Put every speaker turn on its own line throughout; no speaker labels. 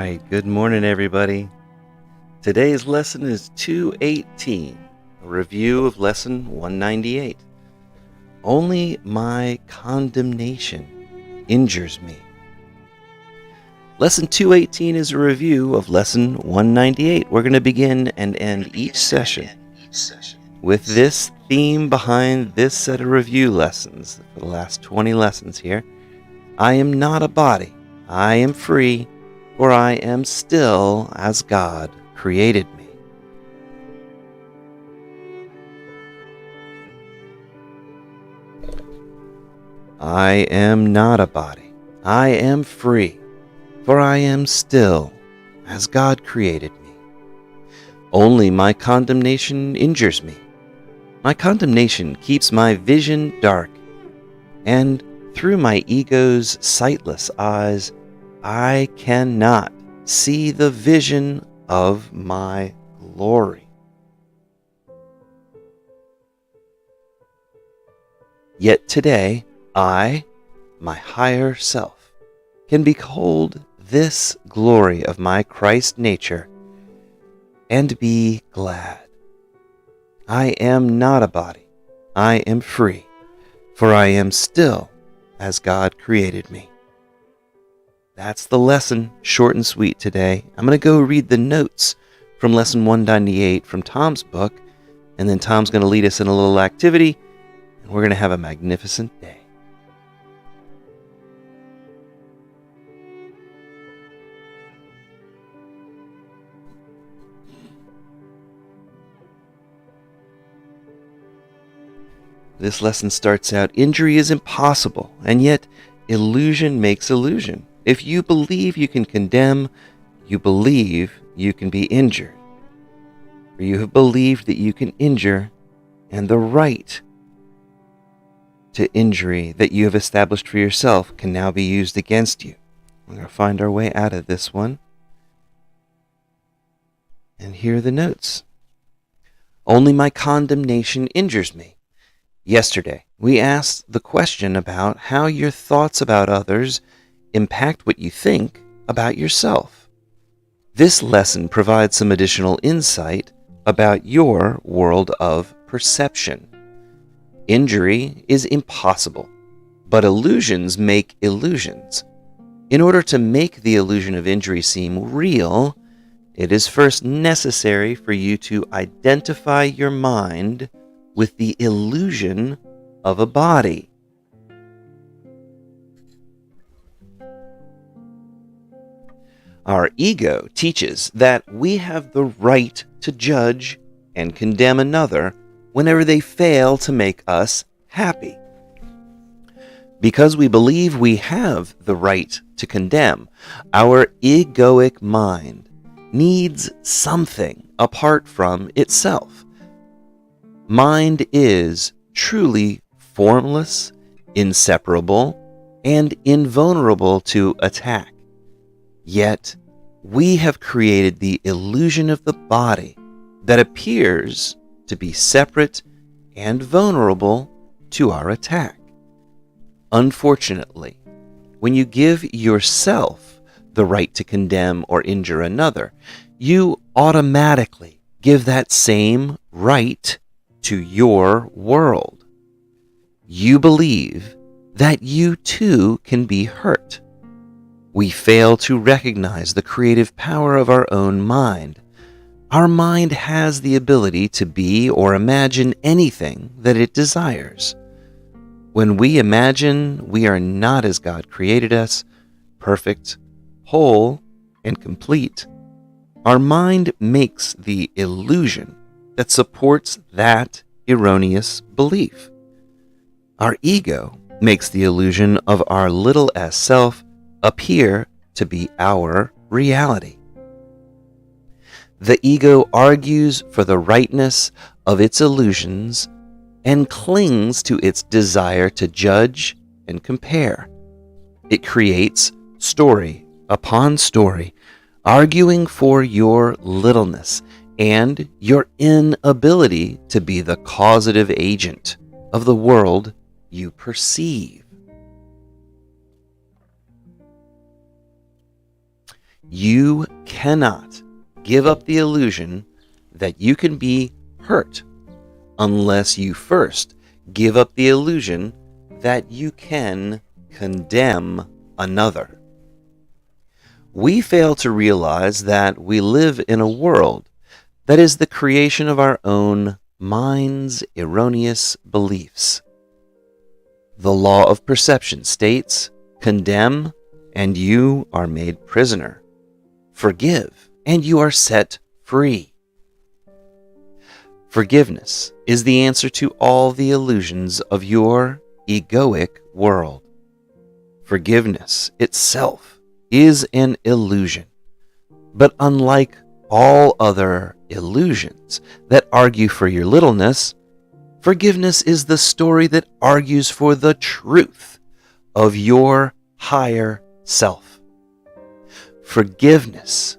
right, good morning, everybody. Today's lesson is 218, a review of lesson 198. Only my condemnation injures me. Lesson 218 is a review of lesson 198. We're going to begin and end each session with this theme behind this set of review lessons for the last 20 lessons here. I am not a body. I am free, for I am still as God created me. I am not a body. I am free, for I am still as God created me. Only my condemnation injures me. My condemnation keeps my vision dark, and through my ego's sightless eyes, I cannot see the vision of my glory. Yet today, I, my higher self, can behold this glory of my Christ nature and be glad. I am not a body. I am free, for I am still as God created me. That's the lesson, short and sweet today. I'm going to go read the notes from lesson 198 from Tom's book, and then Tom's going to lead us in a little activity, and we're going to have a magnificent day. This lesson starts out, injury is impossible, and yet illusion makes illusion. If you believe you can condemn, you believe you can be injured. For you have believed that you can injure, and the right to injury that you have established for yourself can now be used against you. We're going to find our way out of this one. And here are the notes. Only my condemnation injures me. Yesterday, we asked the question about how your thoughts about others impact what you think about yourself. This lesson provides some additional insight about your world of perception. Injury is impossible, but illusions make illusions. In order to make the illusion of injury seem real, it is first necessary for you to identify your mind with the illusion of a body. Our ego teaches that we have the right to judge and condemn another whenever they fail to make us happy. Because we believe we have the right to condemn, our egoic mind needs something apart from itself. Mind is truly formless, inseparable, and invulnerable to attack. Yet, we have created the illusion of the body that appears to be separate and vulnerable to our attack. Unfortunately, when you give yourself the right to condemn or injure another, you automatically give that same right to your world. You believe that you too can be hurt. We fail to recognize the creative power of our own mind. Our mind has the ability to be or imagine anything that it desires. When we imagine we are not as God created us, perfect, whole, and complete, our mind makes the illusion that supports that erroneous belief. Our ego makes the illusion of our little s self appear to be our reality. The ego argues for the rightness of its illusions and clings to its desire to judge and compare. It creates story upon story, arguing for your littleness and your inability to be the causative agent of the world you perceive. You cannot give up the illusion that you can be hurt unless you first give up the illusion that you can condemn another. We fail to realize that we live in a world that is the creation of our own mind's erroneous beliefs. The law of perception states, condemn, and you are made prisoner. Forgive, and you are set free. Forgiveness is the answer to all the illusions of your egoic world. Forgiveness itself is an illusion, but unlike all other illusions that argue for your littleness, forgiveness is the story that argues for the truth of your higher self. Forgiveness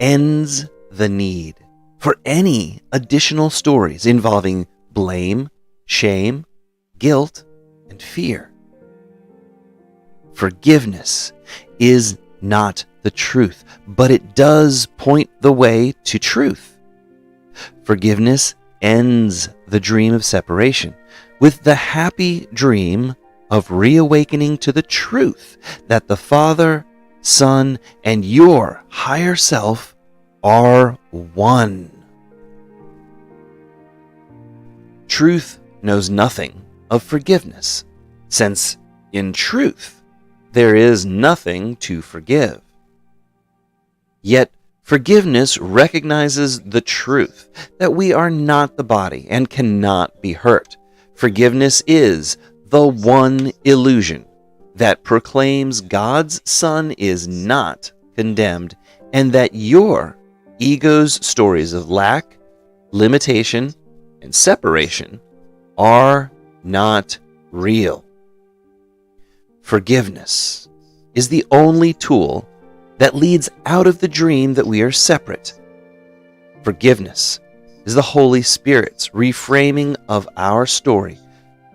ends the need for any additional stories involving blame, shame, guilt, and fear. Forgiveness is not the truth, but it does point the way to truth. Forgiveness ends the dream of separation with the happy dream of reawakening to the truth that the Father, Son, and your higher self are one. Truth knows nothing of forgiveness, since in truth there is nothing to forgive. Yet forgiveness recognizes the truth that we are not the body and cannot be hurt. Forgiveness is the one illusion that proclaims God's Son is not condemned and that your ego's stories of lack, limitation, and separation are not real. Forgiveness is the only tool that leads out of the dream that we are separate. Forgiveness is the Holy Spirit's reframing of our story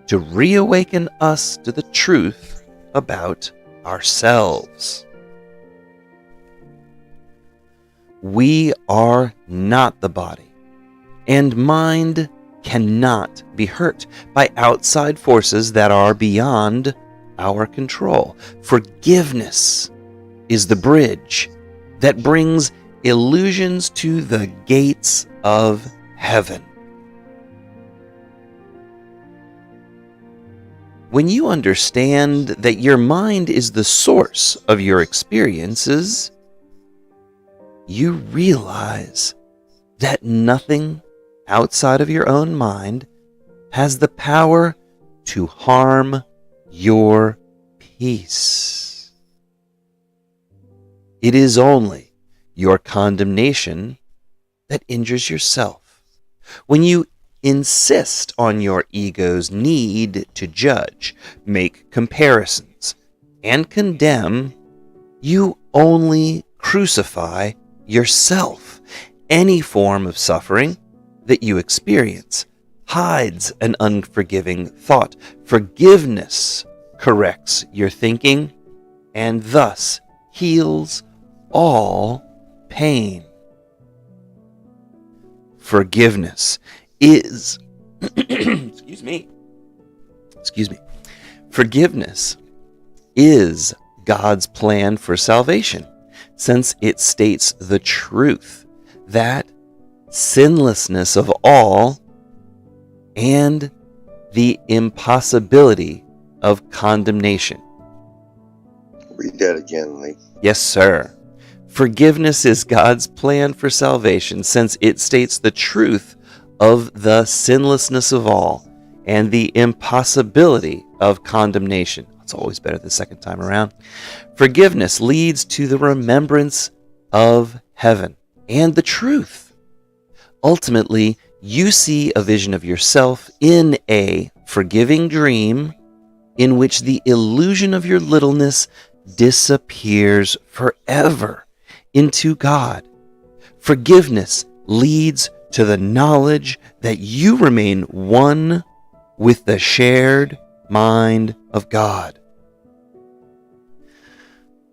to reawaken us to the truth about ourselves. We are not the body, and mind cannot be hurt by outside forces that are beyond our control. Forgiveness is the bridge that brings illusions to the gates of heaven. When you understand that your mind is the source of your experiences, you realize that nothing outside of your own mind has the power to harm your peace. It is only your condemnation that injures yourself. When you insist on your ego's need to judge, make comparisons, and condemn, you only crucify yourself. Any form of suffering that you experience hides an unforgiving thought. Forgiveness corrects your thinking and thus heals all pain. Forgiveness is excuse me. Forgiveness is God's plan for salvation, since it states the truth that sinlessness of all and the impossibility of condemnation.
Read that again, Lee.
Yes, sir. Forgiveness is God's plan for salvation, since it states the truth of the sinlessness of all and the impossibility of condemnation. It's always better the second time around. Forgiveness leads to the remembrance of heaven and the truth. Ultimately, you see a vision of yourself in a forgiving dream in which the illusion of your littleness disappears forever into God. Forgiveness leads to the knowledge that you remain one with the shared mind of God.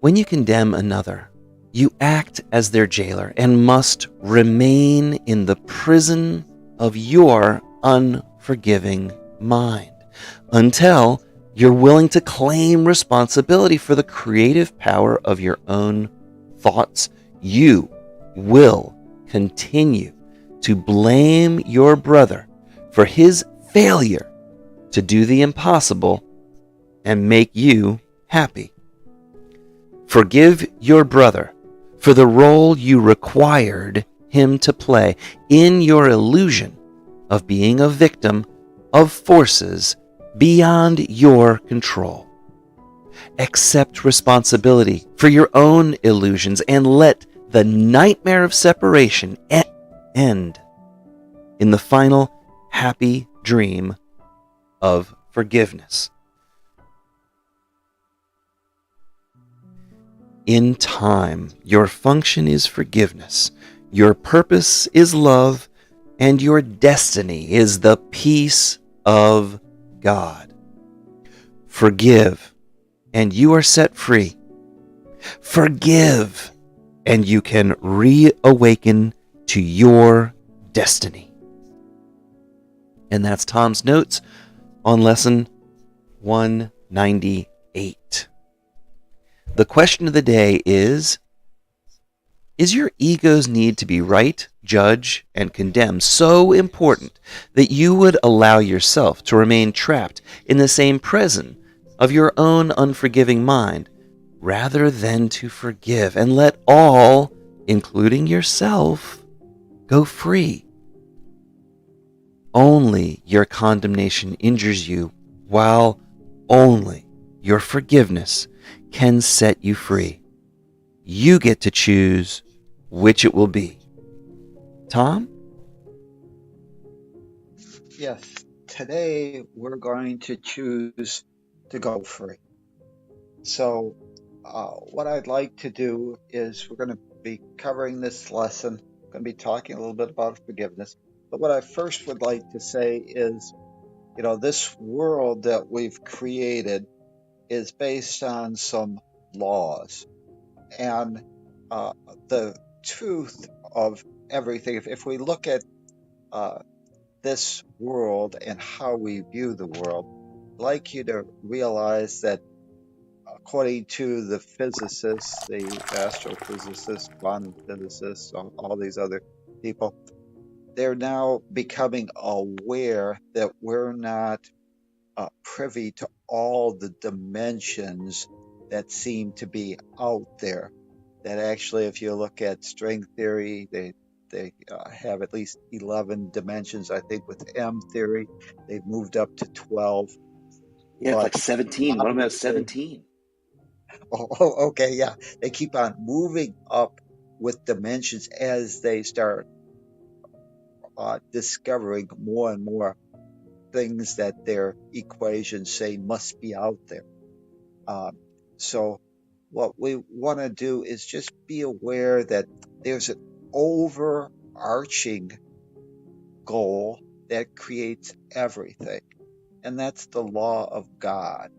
When you condemn another, You act as their jailer and must remain in the prison of your unforgiving mind until you're willing to claim responsibility for the creative power of your own thoughts. You will continue to blame your brother for his failure to do the impossible and make you happy. Forgive your brother for the role you required him to play in your illusion of being a victim of forces beyond your control. Accept responsibility for your illusions illusions and let the nightmare of separation end in the final happy dream of forgiveness. In time, your function is forgiveness, your purpose is love, and your destiny is the peace of God. Forgive, and you are set free. Forgive, and you can reawaken to your destiny. And that's Tom's notes on lesson 198. The question of the day is your ego's need to be right, judge, and condemn so important that you would allow yourself to remain trapped in the same prison of your own unforgiving mind, rather than to forgive and let all, including yourself, go free? Only your condemnation injures you, while only your forgiveness can set you free. You get to choose which it will be. Tom?
Yes, today we're going to choose to go free. So, what I'd like to do is we're going to be covering this lesson, going to be talking a little bit about forgiveness. But what I first would like to say is, this world that we've created is based on some laws. And the truth of everything, if we look at this world and how we view the world, I'd like you to realize that according to the physicists, the astrophysicists, quantum physicists, all these other people, they're now becoming aware that we're not privy to all the dimensions that seem to be out there. That actually, if you look at string theory, they have at least 11 dimensions. I think with M theory, they've moved up to 12.
Yeah, it's
But
like 17. What about
obviously,
17?
okay, yeah, they keep on moving up with dimensions as they start discovering more and more things that their equations say must be out there. Um, so what we want to do is just be aware that there's an overarching goal that creates everything, and that's the law of God.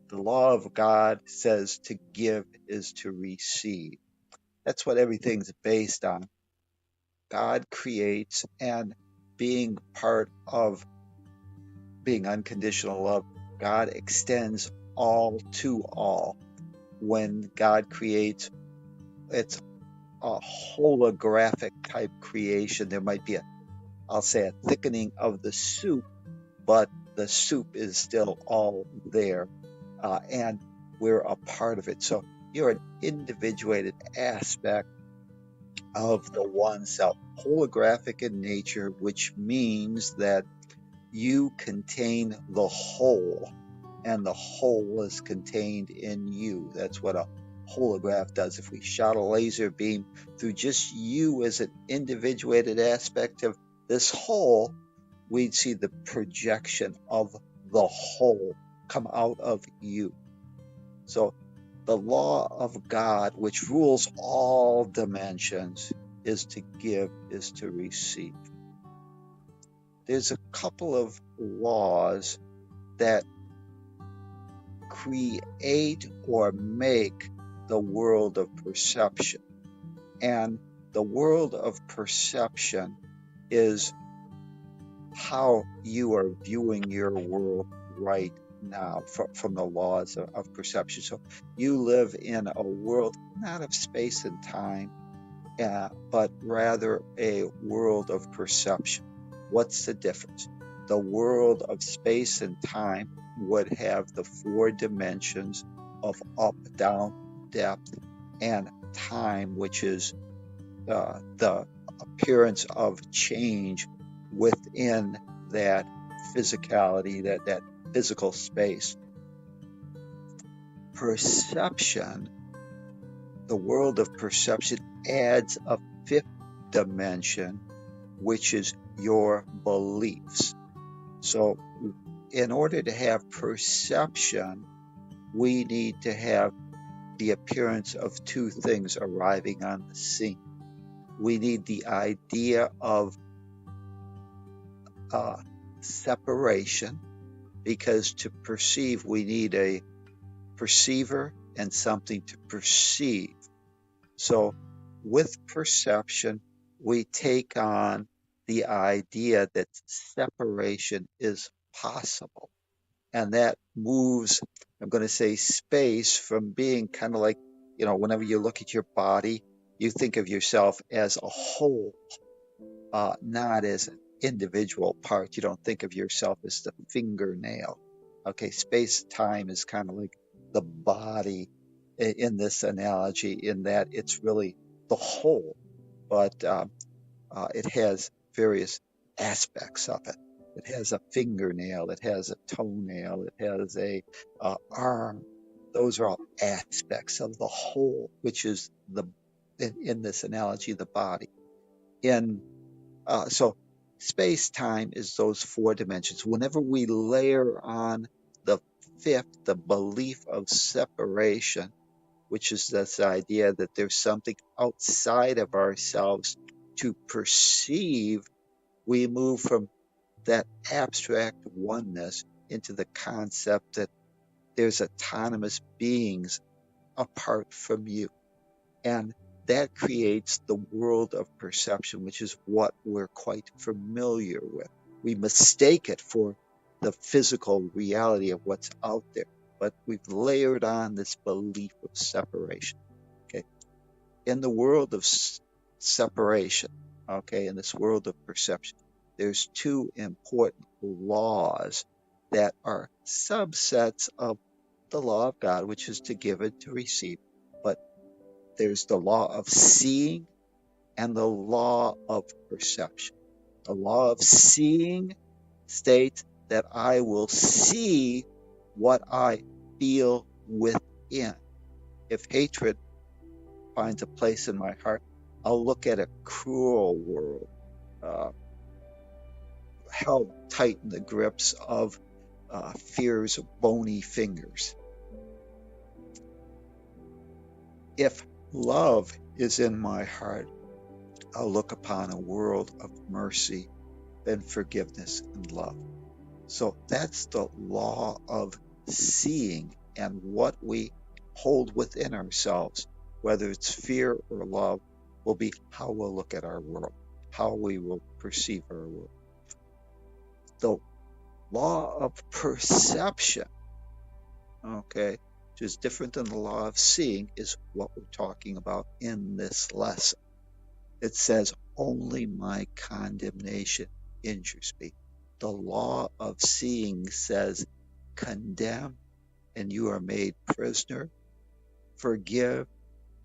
The law of God says to give is to receive. That's what everything's based on. God creates, and being part of being unconditional love, God extends all to all. When God creates, it's a holographic type creation. There might be I'll say, a thickening of the soup, but the soup is still all there, and we're a part of it. So you're an individuated aspect of the one self, holographic in nature, which means that you contain the whole, and the whole is contained in you. That's what a holograph does. If we shot a laser beam through just you as an individuated aspect of this whole, we'd see the projection of the whole come out of you. So the law of God, which rules all dimensions, is to give, is to receive. There's a couple of laws that create or make the world of perception. And the world of perception is how you are viewing your world right now from the laws of perception. So you live in a world not of space and time, but rather a world of perception. What's the difference? The world of space and time would have the four dimensions of up, down, depth, and time, which is the appearance of change within that physicality, that physical space. Perception, the world of perception, adds a fifth dimension, which is your beliefs. So, in order to have perception, we need to have the appearance of two things arriving on the scene. We need the idea of separation, because to perceive, we need a perceiver and something to perceive. So, with perception, we take on the idea that separation is possible. And that moves, I'm going to say, space from being kind of like, whenever you look at your body, you think of yourself as a whole, not as an individual part. You don't think of yourself as the fingernail. Okay, space time is kind of like the body in this analogy, in that it's really the whole, but it has various aspects of it. It has a fingernail, it has a toenail, it has a arm. Those are all aspects of the whole, which is in this analogy, the body. In so space time is those four dimensions. Whenever we layer on the fifth, the belief of separation, which is this idea that there's something outside of ourselves to perceive, we move from that abstract oneness into the concept that there's autonomous beings apart from you. And that creates the world of perception, which is what we're quite familiar with. We mistake it for the physical reality of what's out there, but we've layered on this belief of separation. Okay. In the world of separation, okay, in this world of perception, there's two important laws that are subsets of the law of God, which is to give and to receive. But there's the law of seeing and the law of perception. The law of seeing states that I will see what I feel within. If hatred finds a place in my heart, I'll look at a cruel world, uh, held tight in the grips of fear's bony fingers. If love is in my heart, I'll look upon a world of mercy and forgiveness and love. So that's the law of seeing, and what we hold within ourselves, whether it's fear or love, will be how we'll look at our world, how we will perceive our world. The law of perception, okay, which is different than the law of seeing, is what we're talking about in this lesson. It says, only my condemnation injures me. The law of seeing says, condemn and you are made prisoner, forgive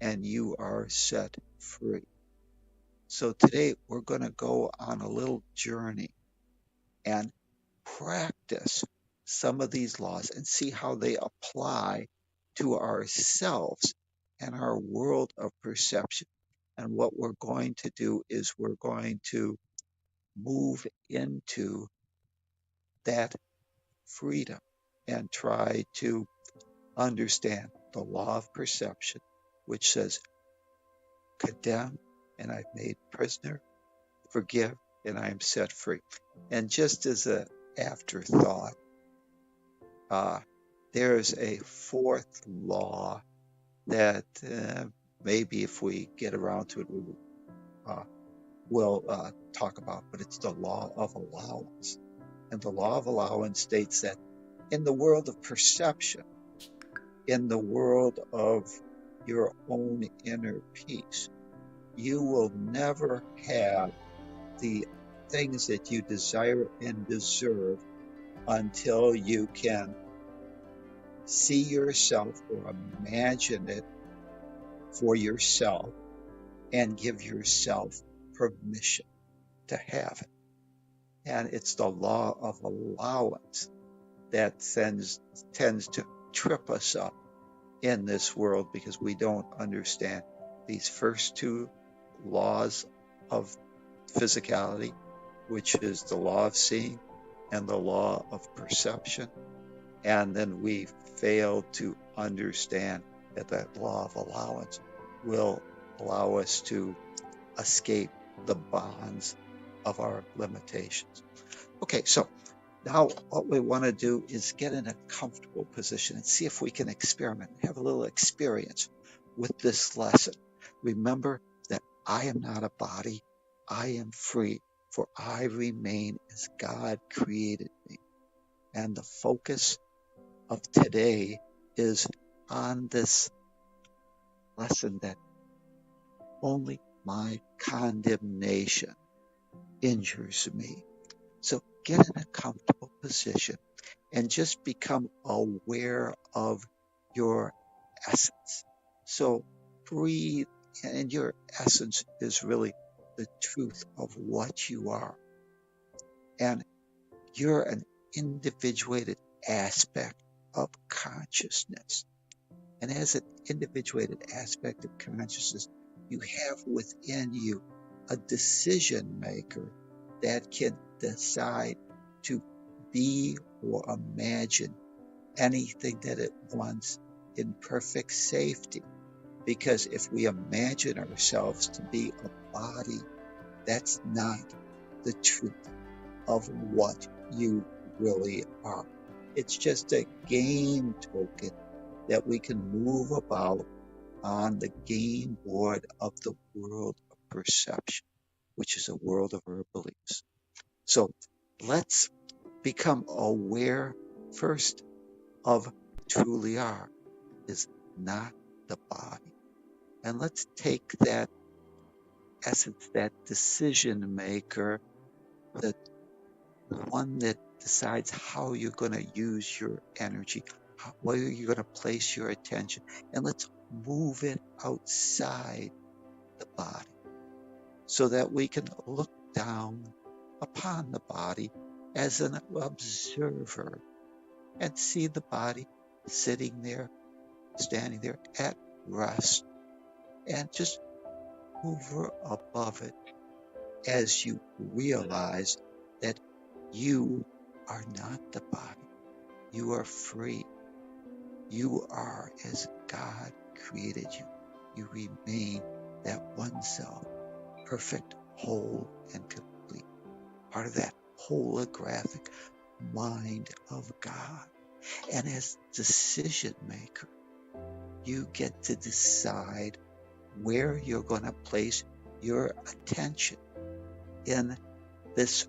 and you are set free. So today we're going to go on a little journey and practice some of these laws and see how they apply to ourselves and our world of perception. And what we're going to do is we're going to move into that freedom and try to understand the law of perception, which says, condemn and I've made prisoner, forgive and I am set free. And just as an afterthought, there's a fourth law that maybe if we get around to it, we'll talk about, but it's the law of allowance. And the law of allowance states that in the world of perception, in the world of your own inner peace, you will never have the things that you desire and deserve until you can see yourself or imagine it for yourself and give yourself permission to have it. And it's the law of allowance that tends to trip us up in this world because we don't understand these first two laws of physicality, which is the law of seeing and the law of perception. And then we fail to understand that that law of allowance will allow us to escape the bonds of our limitations. Okay, so now what we want to do is get in a comfortable position and see if we can experiment, have a little experience with this lesson. Remember that I am not a body, I am free, for I remain as God created me. And the focus of today is on this lesson that only my condemnation injures me. So get in a comfortable position and just become aware of your essence. So breathe, and your essence is really the truth of what you are. And you're an individuated aspect of consciousness. And as an individuated aspect of consciousness, you have within you a decision maker that can decide to be or imagine anything that it wants in perfect safety. Because if we imagine ourselves to be a body, that's not the truth of what you really are. It's just a game token that we can move about on the game board of the world of perception, which is a world of our beliefs. So let's become aware first of truly are is not the body. And let's take that essence, that decision maker, the one that decides how you're going to use your energy, where you're going to place your attention, and let's move it outside the body so that we can look down upon the body as an observer and see the body sitting there, standing there at rest, and just hover above it as you realize that you are not the body. You are free. You are as God created you. You remain that one self, perfect, whole, and complete. Part of that holographic mind of God. And as decision maker, you get to decide where you're going to place your attention in this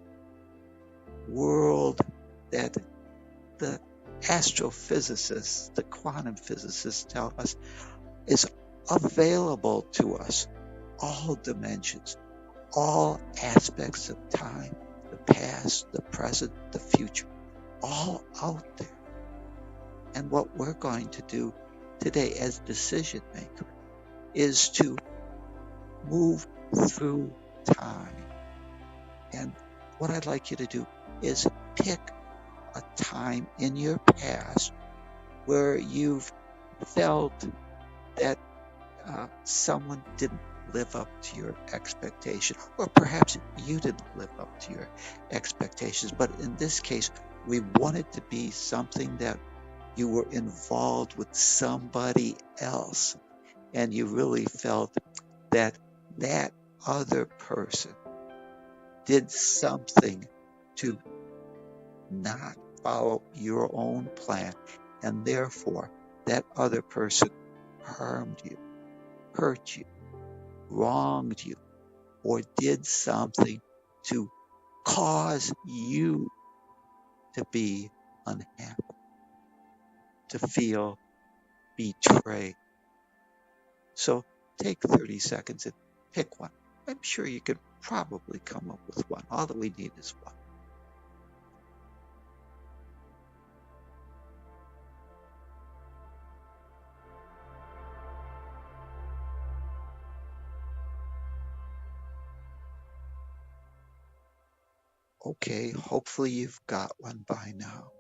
world that the astrophysicists, the quantum physicists tell us is available to us. All dimensions, all aspects of time, the past, the present, the future, all out there. And what we're going to do today as decision maker is to move through time. And what I'd like you to do is pick a time in your past where you've felt that someone didn't live up to your expectation, or perhaps you didn't live up to your expectations. But in this case, we want it to be something that you were involved with somebody else, and you really felt that that other person did something to not follow your own plan, and therefore that other person harmed you. hurt you, wronged you, or did something to cause you to be unhappy, to feel betrayed. So take 30 seconds and pick one. I'm sure you could probably come up with one. All that we need is one. Okay, hopefully you've got one by now.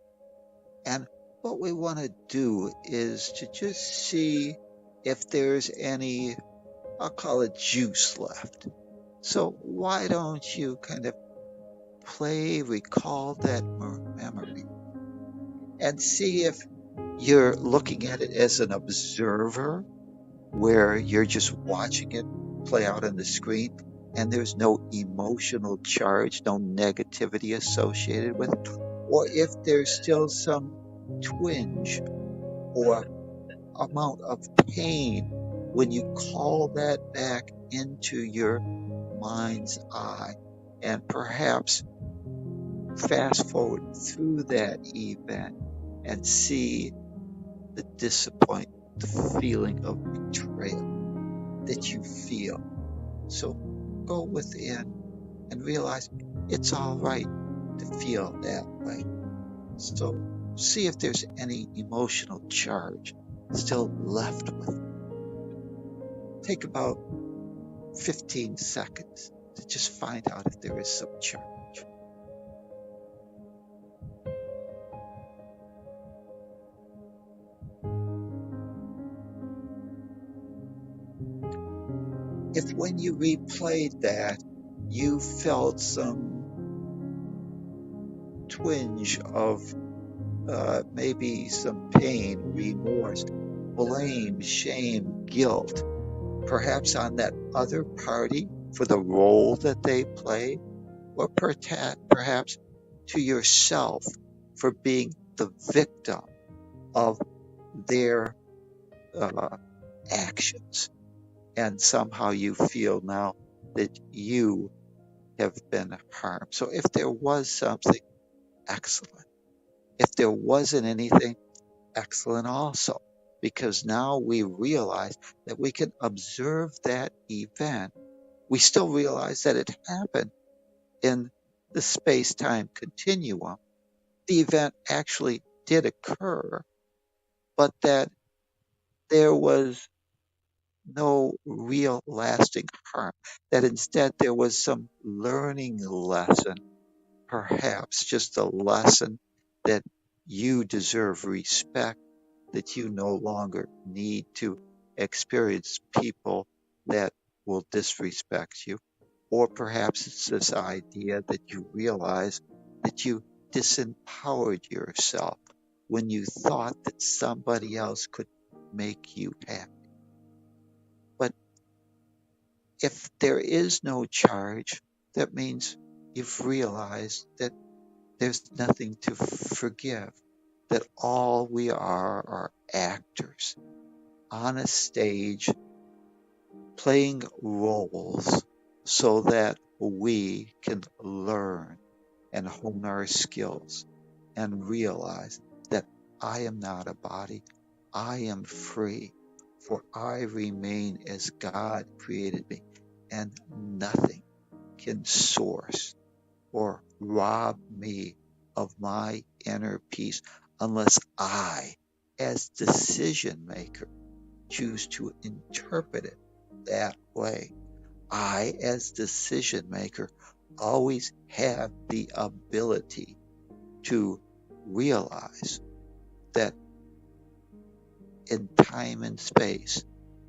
And what we want to do is to just see if there's any, I'll call it juice left. So why don't you kind of recall that memory and see if you're looking at it as an observer where you're just watching it play out on the screen and there's no emotional charge, no negativity associated with it, or if there's still some twinge or amount of pain when you call that back into your mind's eye and perhaps fast forward through that event and see the disappointment, the feeling of betrayal that you feel. So go within and realize it's all right to feel that way. So see if there's any emotional charge still left with it. Take about 15 seconds to just find out if there is some charge. If when you replayed that, you felt some twinge of maybe some pain, remorse, blame, shame, guilt, perhaps on that other party for the role that they played, or perhaps to yourself for being the victim of their actions. And somehow you feel now that you have been harmed. So if there was something, excellent. If there wasn't anything, excellent also. Because now we realize that we can observe that event. We still realize that it happened in the space-time continuum. The event actually did occur, but that there was no real lasting harm. That instead there was some learning lesson, perhaps just a lesson that you deserve respect, that you no longer need to experience people that will disrespect you. Or perhaps it's this idea that you realize that you disempowered yourself when you thought that somebody else could make you happy. But if there is no charge, that means you've realized that there's nothing to forgive, that all we are actors on a stage playing roles so that we can learn and hone our skills and realize that I am not a body, I am free, for I remain as God created me, and nothing can source or rob me of my inner peace unless I, as decision maker, choose to interpret it that way. I, as decision maker, always have the ability to realize that in time and space,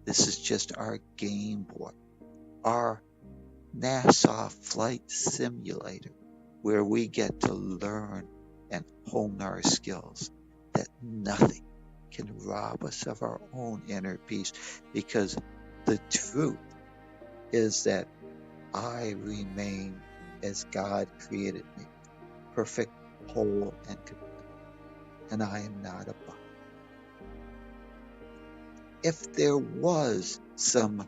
this is just our Game Boy, our NASA flight simulator, where we get to learn and hone our skills, that nothing can rob us of our own inner peace, because the truth is that I remain as God created me, perfect, whole, and complete, and I am not a body. if there was some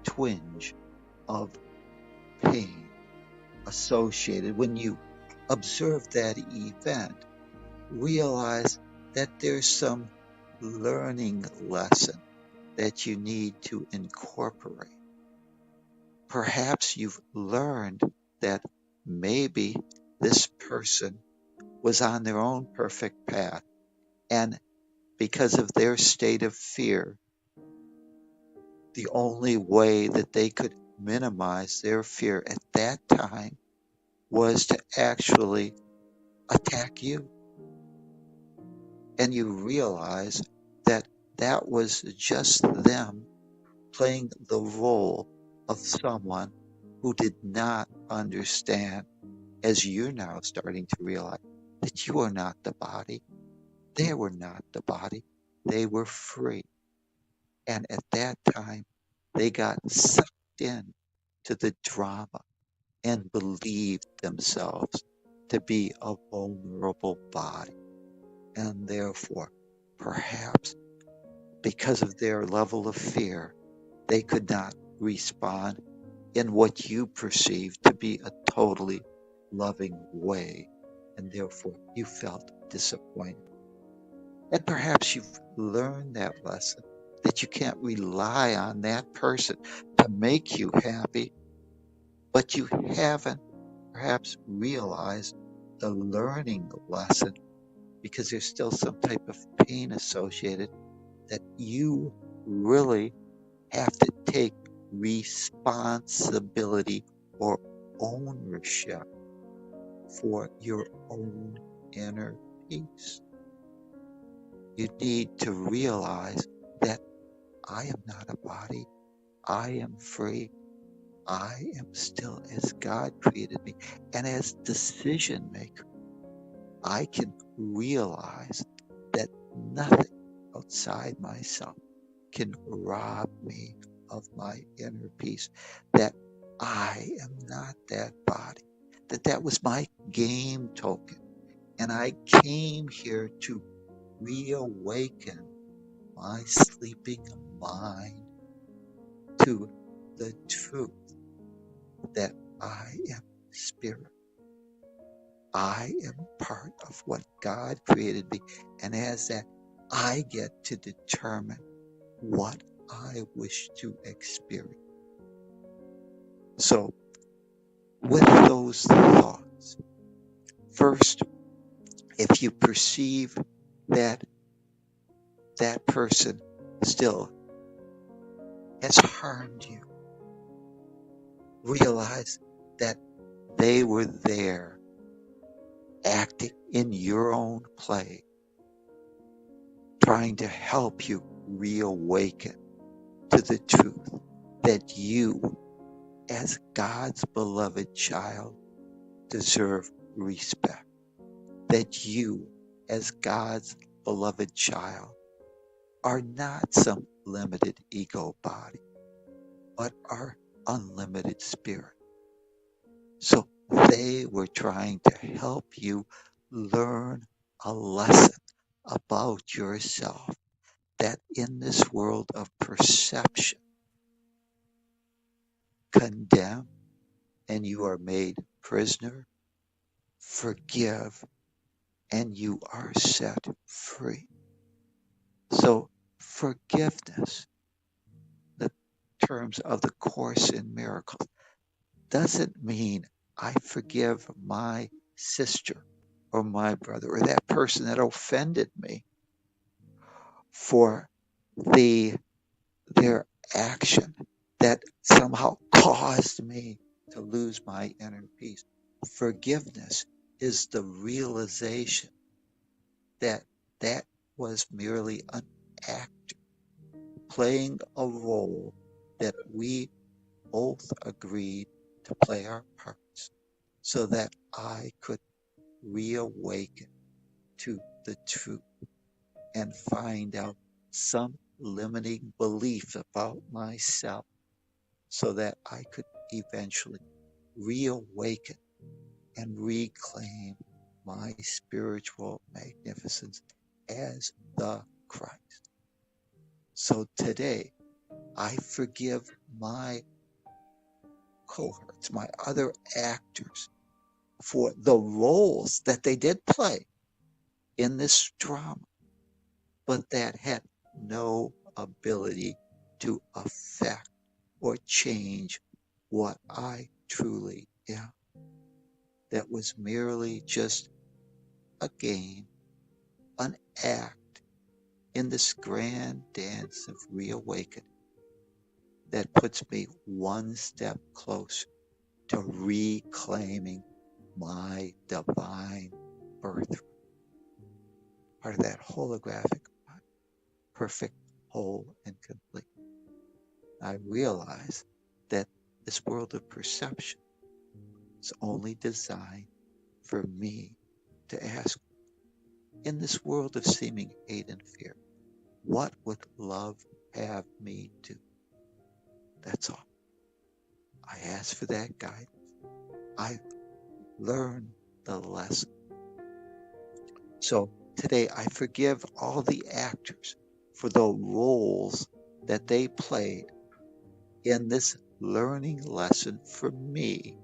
twinge of pain associated when you observe that event, realize that there's some learning lesson that you need to incorporate. Perhaps you've learned that maybe this person was on their own perfect path, and because of their state of fear, the only way that they could minimize their fear at that time was to actually attack you. And you realize that that was just them playing the role of someone who did not understand, as you're now starting to realize that you are not the body. They were not the body. They were free. And at that time, they got sucked in to the drama and believed themselves to be a vulnerable body. And therefore, perhaps because of their level of fear, they could not respond in what you perceive to be a totally loving way. And therefore, you felt disappointed. And perhaps you've learned that lesson, that you can't rely on that person to make you happy, but you haven't perhaps realized the learning lesson because there's still some type of pain associated that you really have to take responsibility or ownership for your own inner peace. You need to realize that I am not a body. I am free. I am still as God created me. And as decision maker, I can realize that nothing outside myself can rob me of my inner peace, that I am not that body, that that was my game token. And I came here to reawaken my sleeping mind to the truth that I am spirit. I am part of what God created me. And as that, I get to determine what I wish to experience. So, with those thoughts, first, if you perceive that that person still has harmed you, realize that they were there acting in your own play, trying to help you reawaken to the truth that you, as God's beloved child, deserve respect. That you, as God's beloved child, are not some limited ego body, but are unlimited spirit. So they were trying to help you learn a lesson about yourself, that in this world of perception, condemn, and you are made prisoner, forgive, and you are set free. So forgiveness, the terms of the Course in Miracles, doesn't mean I forgive my sister or my brother or that person that offended me for their action that somehow caused me to lose my inner peace. Forgiveness is the realization that that was merely an actor playing a role that we both agreed to play our parts so that I could reawaken to the truth and find out some limiting belief about myself so that I could eventually reawaken and reclaim my spiritual magnificence as the Christ. So today, I forgive my cohorts, my other actors, for the roles that they did play in this drama, but that had no ability to affect or change what I truly am. That was merely just a game, an act in this grand dance of reawakening that puts me one step closer to reclaiming my divine birthright, part of that holographic body, perfect, whole, and complete. I realize that this world of perception is only designed for me to ask, in this world of seeming hate and fear, what would love have me do? That's all. I ask for that guidance. I learn the lesson. So today I forgive all the actors for the roles that they played in this learning lesson for me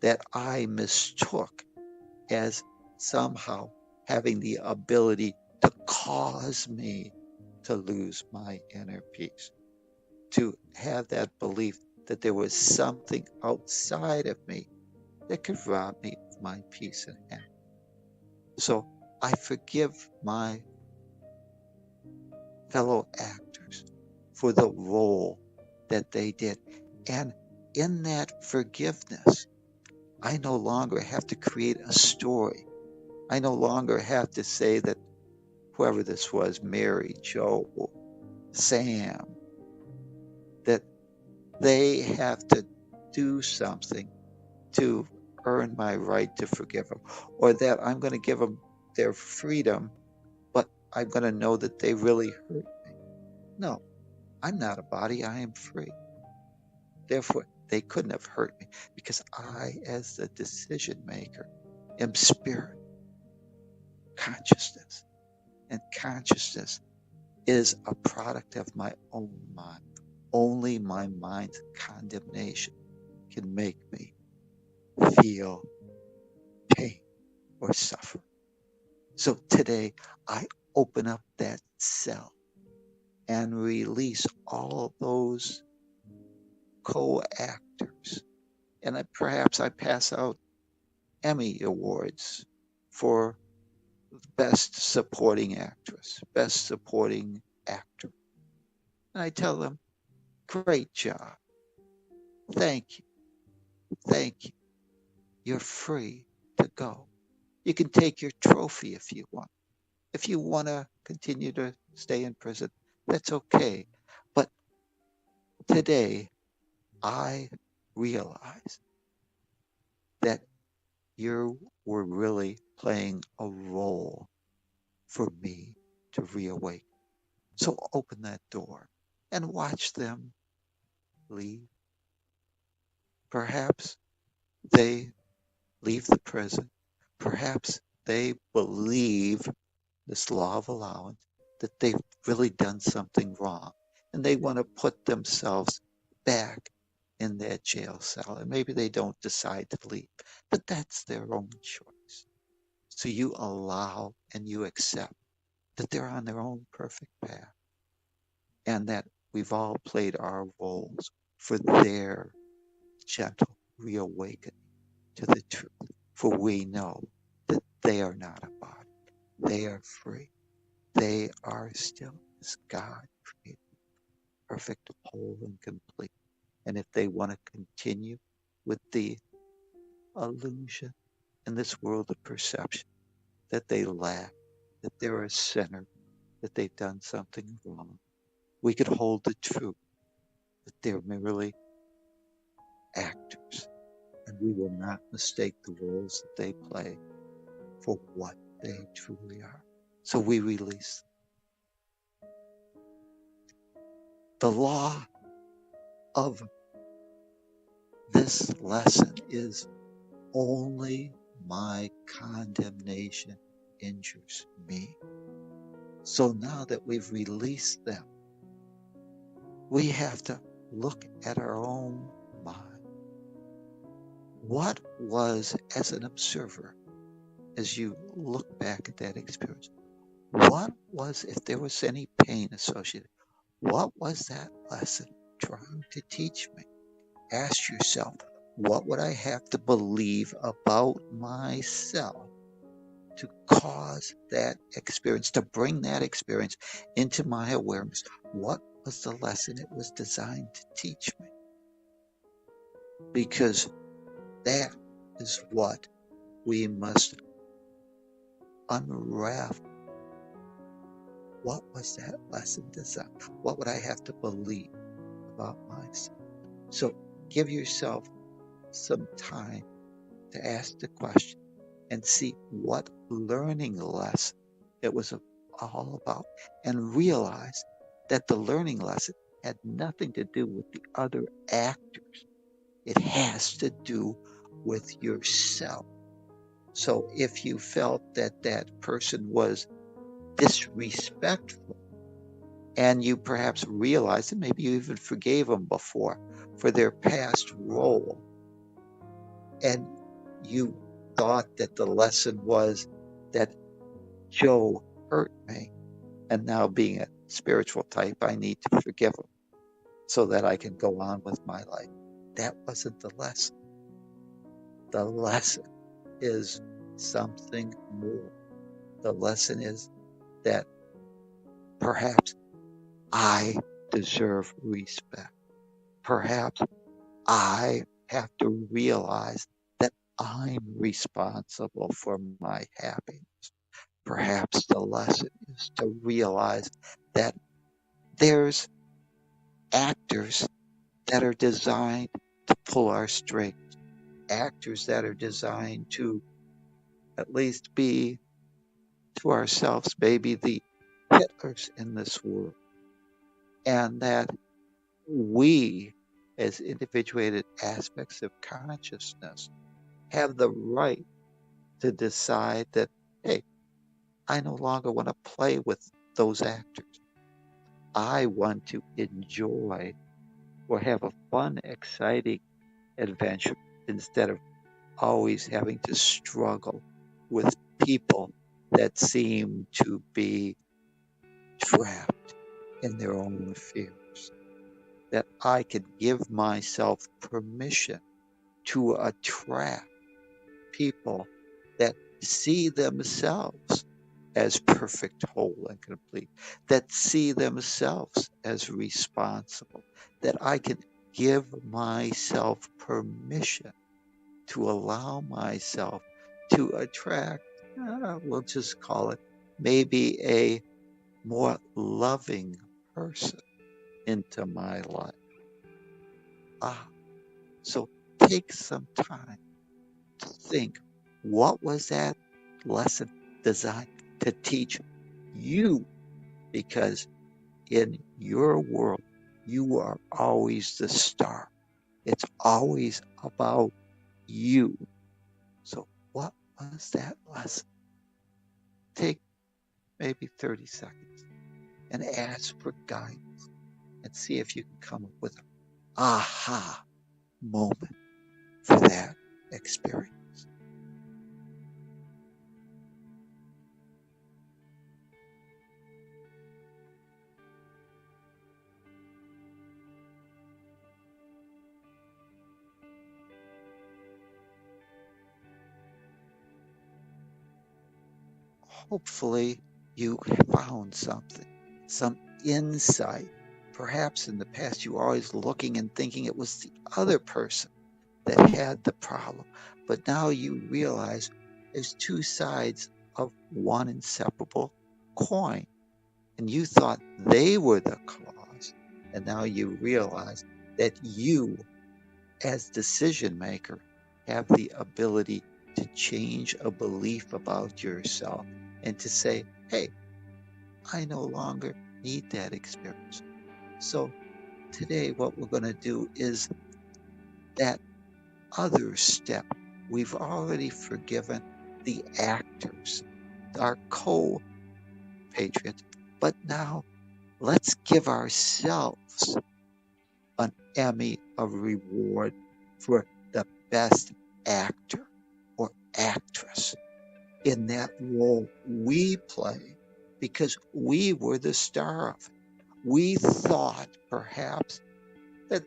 that I mistook as somehow having the ability to cause me to lose my inner peace, to have that belief that there was something outside of me that could rob me of my peace and happiness. So I forgive my fellow actors for the role that they did. And in that forgiveness, I no longer have to create a story. I no longer have to say that whoever this was, Mary, Joe, Sam, that they have to do something to earn my right to forgive them, or that I'm going to give them their freedom, but I'm going to know that they really hurt me. No, I'm not a body. I am free. Therefore, they couldn't have hurt me because I, as the decision maker, am spirit, consciousness. And consciousness is a product of my own mind. Only my mind's condemnation can make me feel pain or suffer. So today, I open up that cell and release all those co-actors. And perhaps I pass out Emmy Awards for Best Supporting Actress, Best Supporting Actor. And I tell them, great job. Thank you. Thank you. You're free to go. You can take your trophy if you want. If you want to continue to stay in prison, that's okay. But today, I realize that you were really playing a role for me to reawaken. So open that door and watch them leave. Perhaps they leave the prison. Perhaps they believe this law of allowance that they've really done something wrong and they want to put themselves back in that jail cell. And maybe they don't decide to leave, but that's their own choice. So you allow and you accept that they're on their own perfect path and that we've all played our roles for their gentle reawakening to the truth. For we know that they are not a body. They are free. They are still as God created, perfect, whole, and complete. And if they want to continue with the illusion in this world of perception that they lack, that they're a sinner, that they've done something wrong, we could hold the truth that they're merely actors, and we will not mistake the roles that they play for what they truly are. So we release. The law of this lesson is only my condemnation injures me. So now that we've released them, we have to look at our own mind. What was, as an observer, as you look back at that experience, what was, if there was any pain associated, what was that lesson trying to teach me? Ask yourself, what would I have to believe about myself to cause that experience, to bring that experience into my awareness? What was the lesson it was designed to teach me? Because that is what we must unravel. What was that lesson designed? What would I have to believe about myself? So give yourself some time to ask the question and see what learning lesson it was all about, and realize that the learning lesson had nothing to do with the other actors. It has to do with yourself. So if you felt that that person was disrespectful, and you perhaps realized, and maybe you even forgave them before for their past role, and you thought that the lesson was that Joe hurt me, and now being a spiritual type, I need to forgive him so that I can go on with my life. That wasn't the lesson. The lesson is something more. The lesson is that perhaps I deserve respect. Perhaps I have to realize that I'm responsible for my happiness. Perhaps the lesson is to realize that there's actors that are designed to pull our strings, actors that are designed to at least be to ourselves maybe the Hitlers in this world, and that we, as individuated aspects of consciousness, have the right to decide that, hey, I no longer want to play with those actors. I want to enjoy or have a fun, exciting adventure instead of always having to struggle with people that seem to be trapped in their own fears. That I could give myself permission to attract people that see themselves as perfect, whole, and complete, that see themselves as responsible, that I can give myself permission to allow myself to attract, we'll just call it maybe a more loving person into my life. So take some time to think, what was that lesson designed to teach you? Because in your world, you are always the star. It's always about you. So what was that lesson? Take maybe 30 seconds and ask for guidance and see if you can come up with an aha moment for that experience. Hopefully you found something, some insight. Perhaps in the past you were always looking and thinking it was the other person that had the problem. But now you realize there's two sides of one inseparable coin. And you thought they were the cause. And now you realize that you, as decision maker, have the ability to change a belief about yourself and to say, hey, I no longer need that experience. So today what we're going to do is that other step. We've already forgiven the actors, our co-patriots, But now let's give ourselves an Emmy, a reward for the best actor or actress in that role we play, because we were the star of it. We thought perhaps that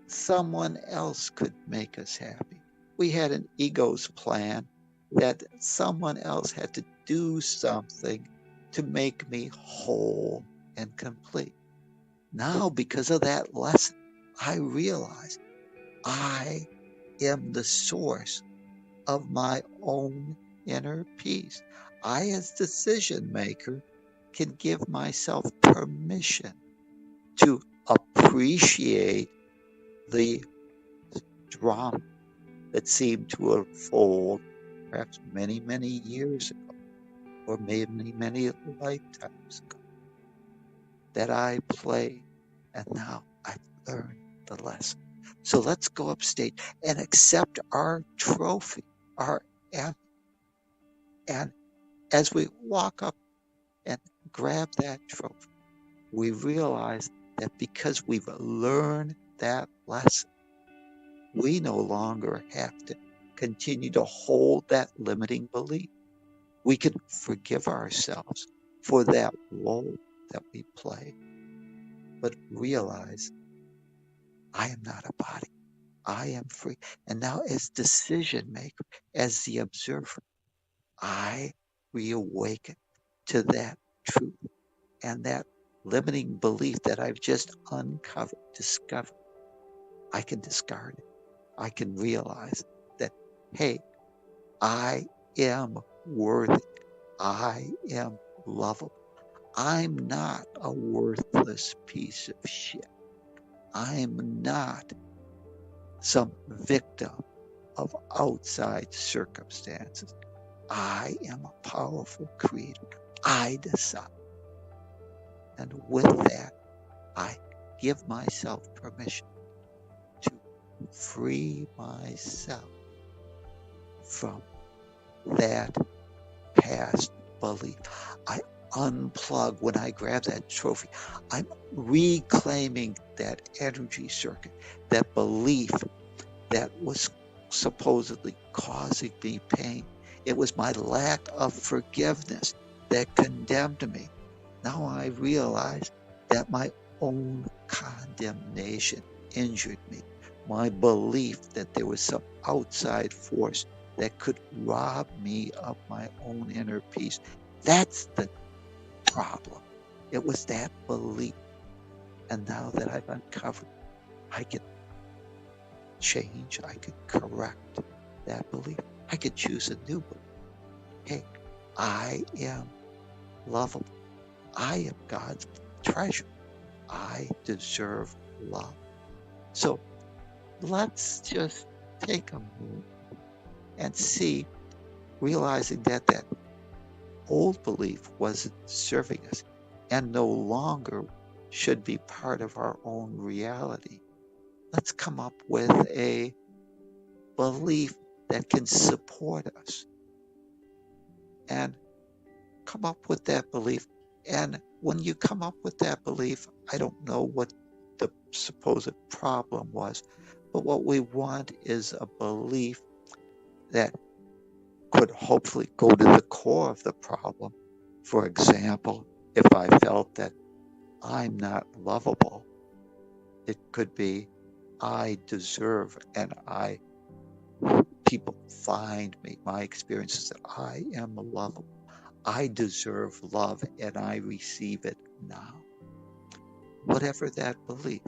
someone else could make us happy. We had an ego's plan that someone else had to do something to make me whole and complete. Now, because of that lesson, I realize I am the source of my own inner peace. I, as decision maker, can give myself permission to appreciate the drama that seemed to unfold perhaps many, many years ago, or maybe many lifetimes ago, that I played, and now I've learned the lesson. So let's go upstage and accept our trophy, our Emmy. And as we walk up and grab that trophy, we realize that because we've learned that lesson, we no longer have to continue to hold that limiting belief. We can forgive ourselves for that role that we play, but realize I am not a body. I am free. And now, as decision maker, as the observer, I reawaken to that truth, and that limiting belief that I've just uncovered, discovered. I can discard it. I can realize that, hey, I am worthy. I am lovable. I'm not a worthless piece of shit. I'm not some victim of outside circumstances. I am a powerful creator. I decide. And with that, I give myself permission to free myself from that past belief. I unplug when I grab that trophy. I'm reclaiming that energy circuit, that belief that was supposedly causing me pain. It was my lack of forgiveness that condemned me. Now I realize that my own condemnation injured me. My belief that there was some outside force that could rob me of my own inner peace. That's the problem. It was that belief. And now that I've uncovered, I can change, I could correct that belief. I could choose a new belief. Hey, I am lovable. I am God's treasure. I deserve love. So let's just take a moment and see, realizing that that old belief wasn't serving us and no longer should be part of our own reality. Let's come up with a belief that can support us, and come up with that belief. And when you come up with that belief, I don't know what the supposed problem was, but what we want is a belief that could hopefully go to the core of the problem. For example, if I felt that I'm not lovable, it could be I deserve, and people find me, my experience is that I am lovable. I deserve love and I receive it now. Whatever that belief,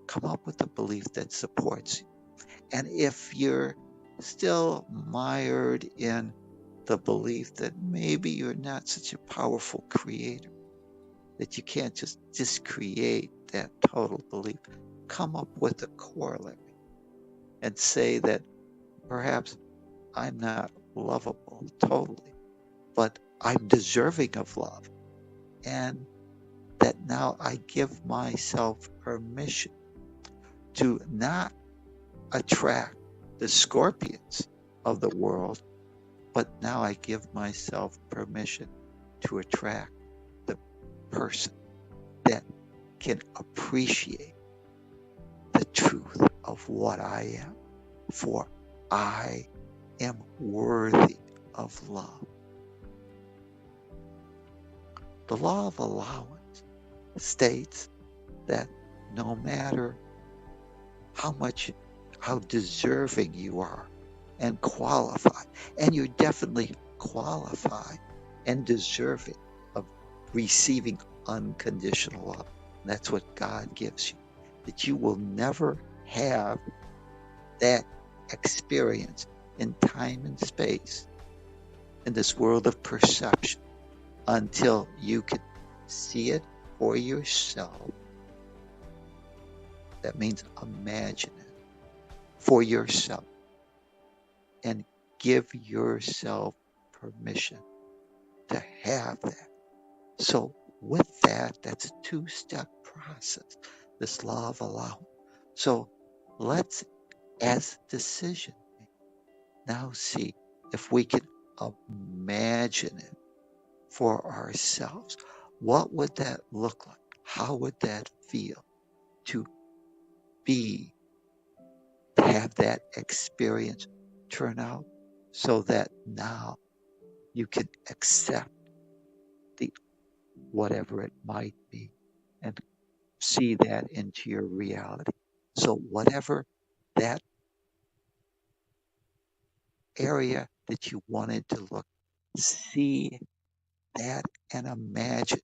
come up with a belief that supports you. And if you're still mired in the belief that maybe you're not such a powerful creator, that you can't just create that total belief, come up with a corollary and say that perhaps I'm not lovable totally, but I'm deserving of love. And that now I give myself permission to not attract the scorpions of the world, but now I give myself permission to attract the person that can appreciate the truth of what I am, for I am worthy of love. The law of allowance states that no matter how deserving you are and qualified, and you're definitely qualified and deserving of receiving unconditional love. That's what God gives you. That you will never have that experience in time and space in this world of perception until you can see it for yourself. That means imagine it for yourself and give yourself permission to have that. So with that, that's a two-step process, this law of allowance. So let's, as decision, now see if we can imagine it for ourselves. What would that look like? How would that feel to have that experience turn out so that now you can accept whatever it might be and see that into your reality. So whatever that area that you wanted to look, see that and imagine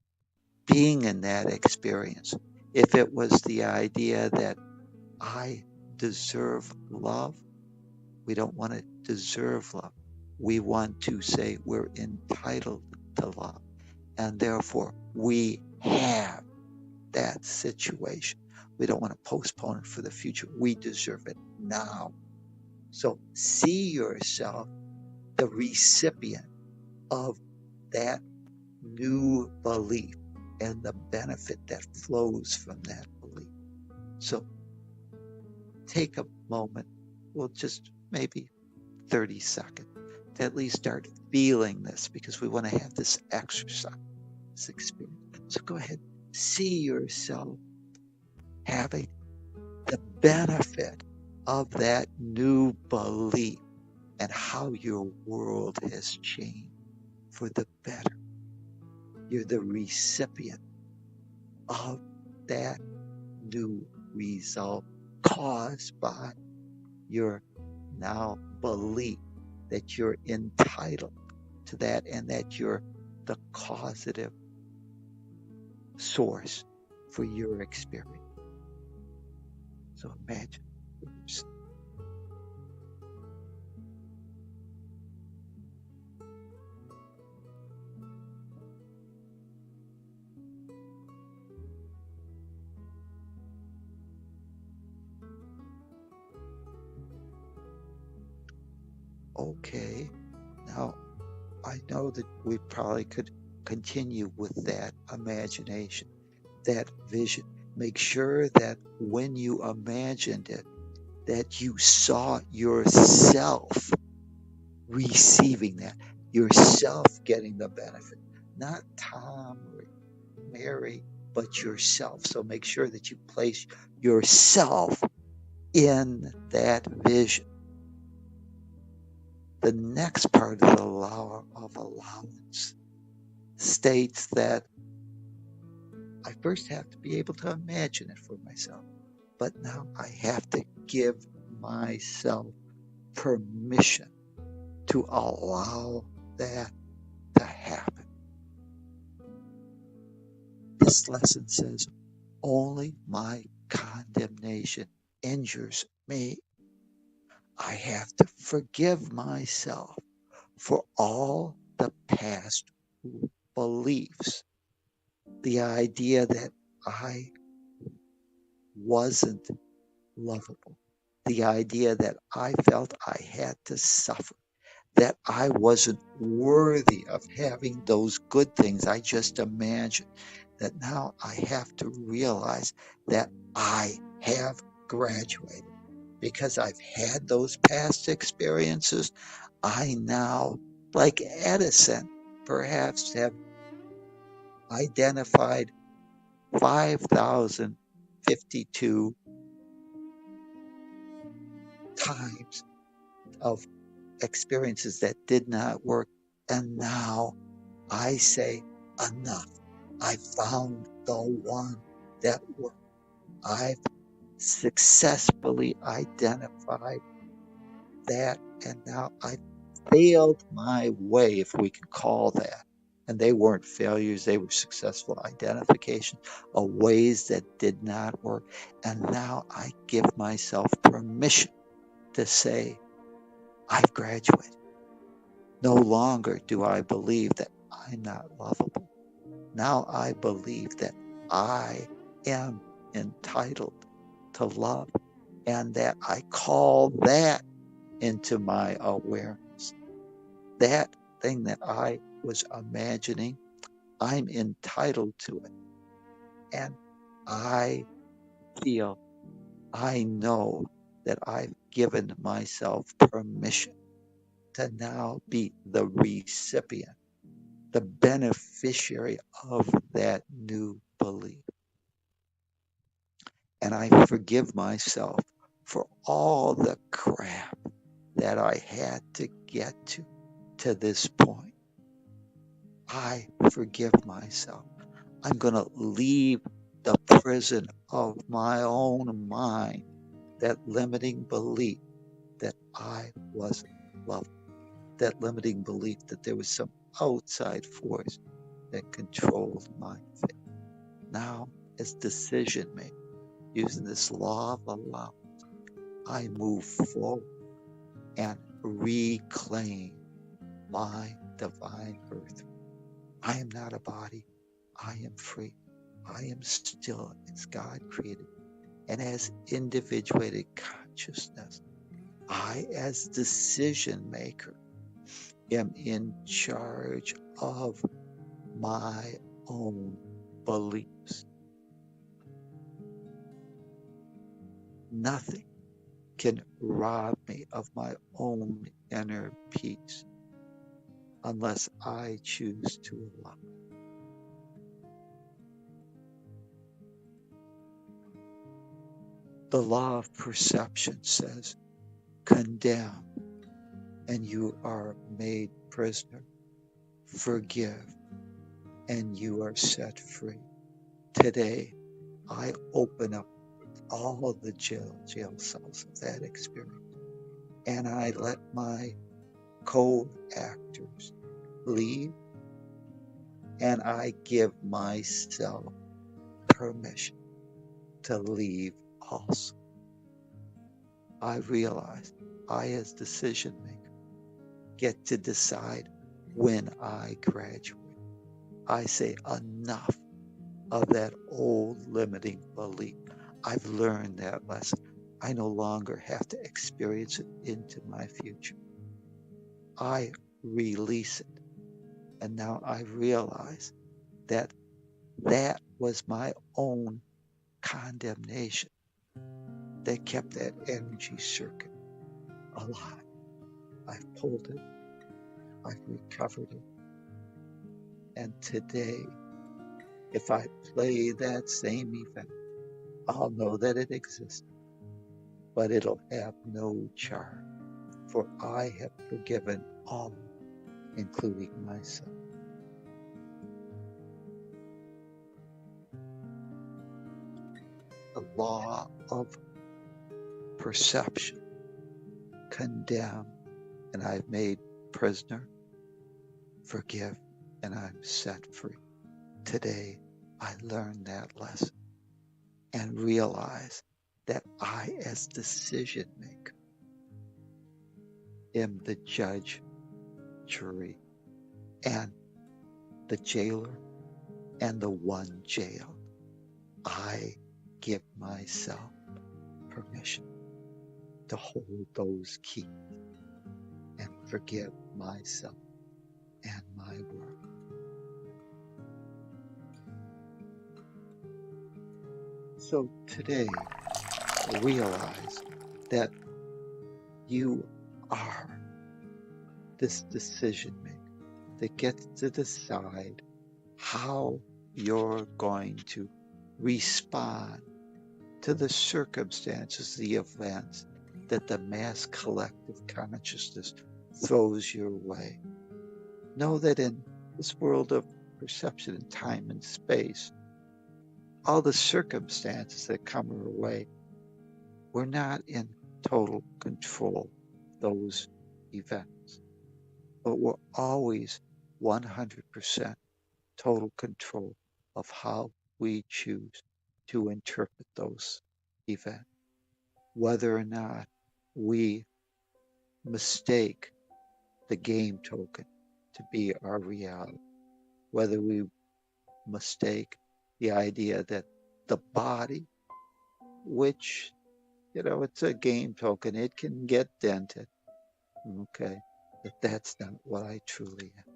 being in that experience. If it was the idea that I deserve love, we don't want to deserve love. We want to say we're entitled to love. And therefore, we have that situation. We don't want to postpone it for the future. We deserve it now. So see yourself the recipient of that new belief and the benefit that flows from that belief. So take a moment, well, just maybe 30 seconds to at least start feeling this, because we want to have this exercise, this experience. So go ahead, see yourself having the benefit of that new belief and how your world has changed for the better. You're the recipient of that new result caused by your now belief that you're entitled to that and that you're the causative source for your experience. So imagine for yourself. Okay, now I know that we probably could continue with that imagination, that vision. Make sure that when you imagined it, that you saw yourself receiving that, yourself getting the benefit, not Tom or Mary, but yourself. So make sure that you place yourself in that vision. The next part of the law of allowance states that I first have to be able to imagine it for myself, but now I have to give myself permission to allow that to happen. This lesson says only my condemnation injures me. I have to forgive myself for all the past beliefs. The idea that I wasn't lovable. The idea that I felt I had to suffer. That I wasn't worthy of having those good things I just imagined. That now I have to realize that I have graduated. Because I've had those past experiences, I now, like Edison, perhaps have identified 5,052 times of experiences that did not work. And now I say, enough. I found the one that worked. I've successfully identified that, and now I failed my way, if we can call that. And they weren't failures, they were successful identification of ways that did not work. And now I give myself permission to say, I've graduated. No longer do I believe that I'm not lovable. Now I believe that I am entitled to love, and that I call that into my awareness. That thing that I was imagining, I'm entitled to it. And I feel, I know that I've given myself permission to now be the recipient, the beneficiary of that new belief. And I forgive myself for all the crap that I had to get to this point. I forgive myself. I'm going to leave the prison of my own mind, that limiting belief that I wasn't loved, that limiting belief that there was some outside force that controlled my fate. Now, as decision maker, using this law of allowance, I move forward and reclaim my divine birthright. I am not a body. I am free. I am still as God created. And as individuated consciousness, I, as decision maker, am in charge of my own beliefs. Nothing can rob me of my own inner peace unless I choose to allow. The law of perception says, condemn, and you are made prisoner. Forgive, and you are set free. Today, I open up all of the jail cells of that experience, and I let my co-actors leave, and I give myself permission to leave also. I realize I, as decision maker, get to decide when I graduate. I say enough of that old limiting belief. I've learned that lesson. I no longer have to experience it into my future. I release it. And now I realize that that was my own condemnation that kept that energy circuit alive. I've pulled it. I've recovered it. And today, if I play that same event, I'll know that it exists, but it'll have no charge, for I have forgiven all, including myself. The law of perception, condemn, and I've made prisoner. Forgive, and I'm set free. Today, I learned that lesson and realize that I, as decision maker, am the judge, jury, and the jailer, and the one jailed. I give myself permission to hold those keys and forgive myself and my world. So today, realize that you are this decision maker that gets to decide how you're going to respond to the circumstances, the events that the mass collective consciousness throws your way. Know that in this world of perception and time and space, all the circumstances that come our way, we're not in total control of those events, but we're always 100% total control of how we choose to interpret those events, whether or not we mistake the game token to be our reality, whether we mistake the idea that the body, which, it's a game token, it can get dented, okay, that's not what I truly am.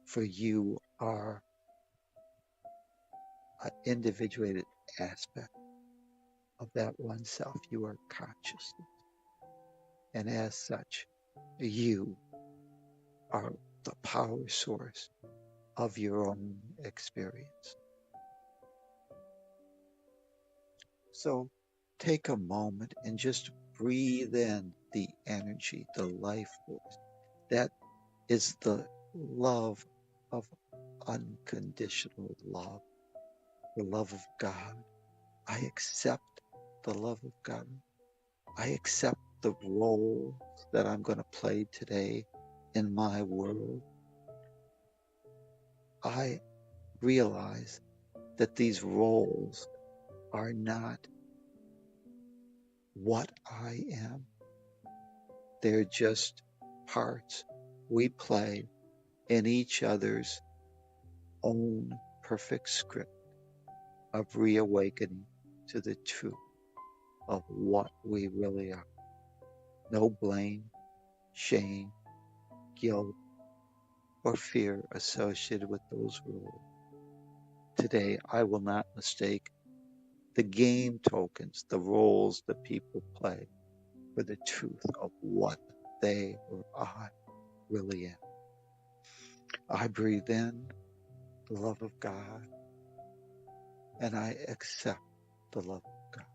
For you are an individuated aspect of that one self. You are consciousness. And as such, you are the power source of your own experience. So take a moment and just breathe in the energy, the life force. That is the love of unconditional love, the love of God. I accept the love of God. I accept the role that I'm going to play today in my world. I realize that these roles are not what I am. They're just parts we play in each other's own perfect script of reawakening to the truth of what we really are. No blame, shame, guilt, or fear associated with those roles. Today, I will not mistake the game tokens, the roles that people play, for the truth of what they or I really am. I breathe in the love of God, and I accept the love of God.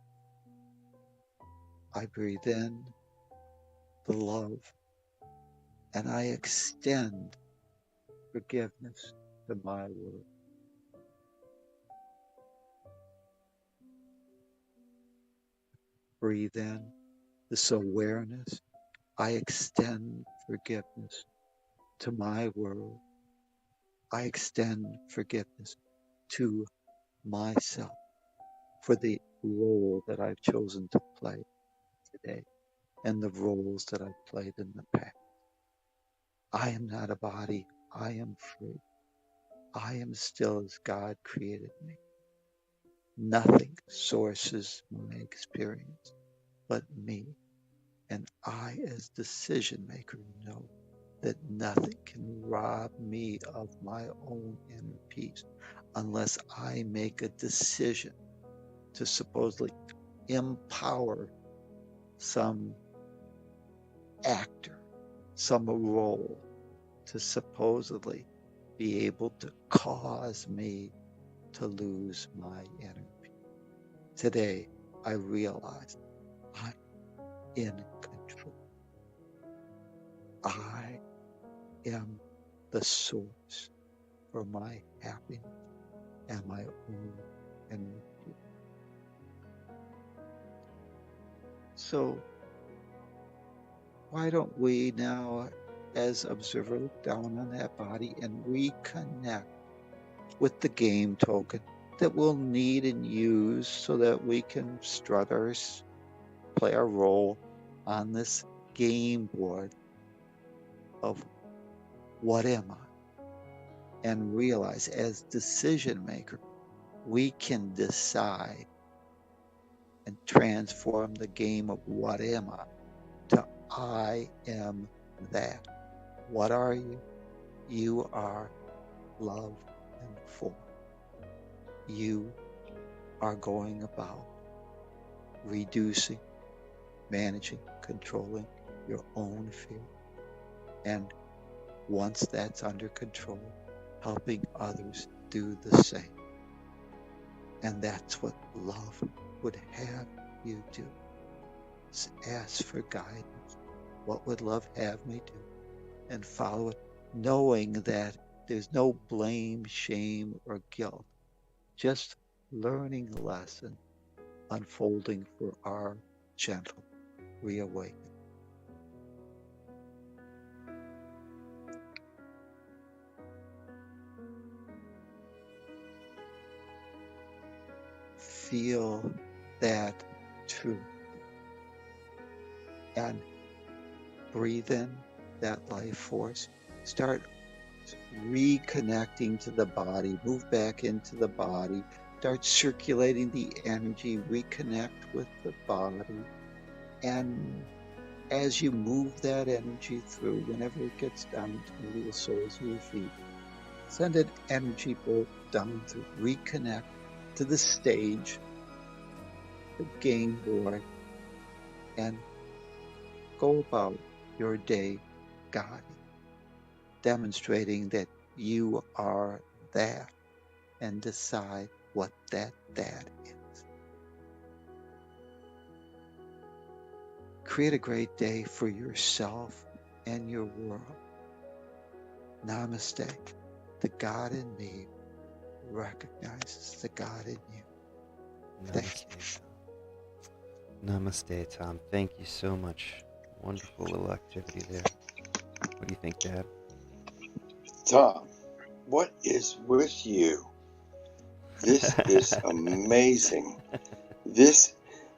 I breathe in the love, and I extend forgiveness to my world. Breathe in this awareness. I extend forgiveness to my world. I extend forgiveness to myself for the role that I've chosen to play today and the roles that I've played in the past. I am not a body. I am free. I am still as God created me. Nothing sources my experience but me. And I, as decision maker, know that nothing can rob me of my own inner peace unless I make a decision to supposedly empower some actor, some role to supposedly be able to cause me to lose my inner peace. Today, I realize I'm in control. I am the source for my happiness and my own inner peace. So why don't we now, as observer, look down on that body and reconnect with the game token that we'll need and use so that we can play our role on this game board of what am I? And realize as decision maker, we can decide and transform the game of what am I to I am that. What are you? You are love and form. You are going about reducing, managing, controlling your own fear. And once that's under control, helping others do the same. And that's what love would have you do. Ask for guidance. What would love have me do? And follow it, knowing that there's no blame, shame, or guilt. Just learning a lesson unfolding for our gentle reawakening. Feel that truth and breathe in that life force. Start reconnecting to the body, move back into the body, start circulating the energy, reconnect with the body. And as you move that energy through, whenever it gets down to maybe the soles of your feet, send an energy bolt down through, reconnect to the stage, the game board, and go about your day guiding, demonstrating that you are that, and decide what that is. Create a great day for yourself and your world. Namaste. The God in me recognizes the God in you. Thank you.
Namaste, Tom. Thank you so much. Wonderful little activity there. What do you think, Dad?
Tom, what is with you? This is amazing.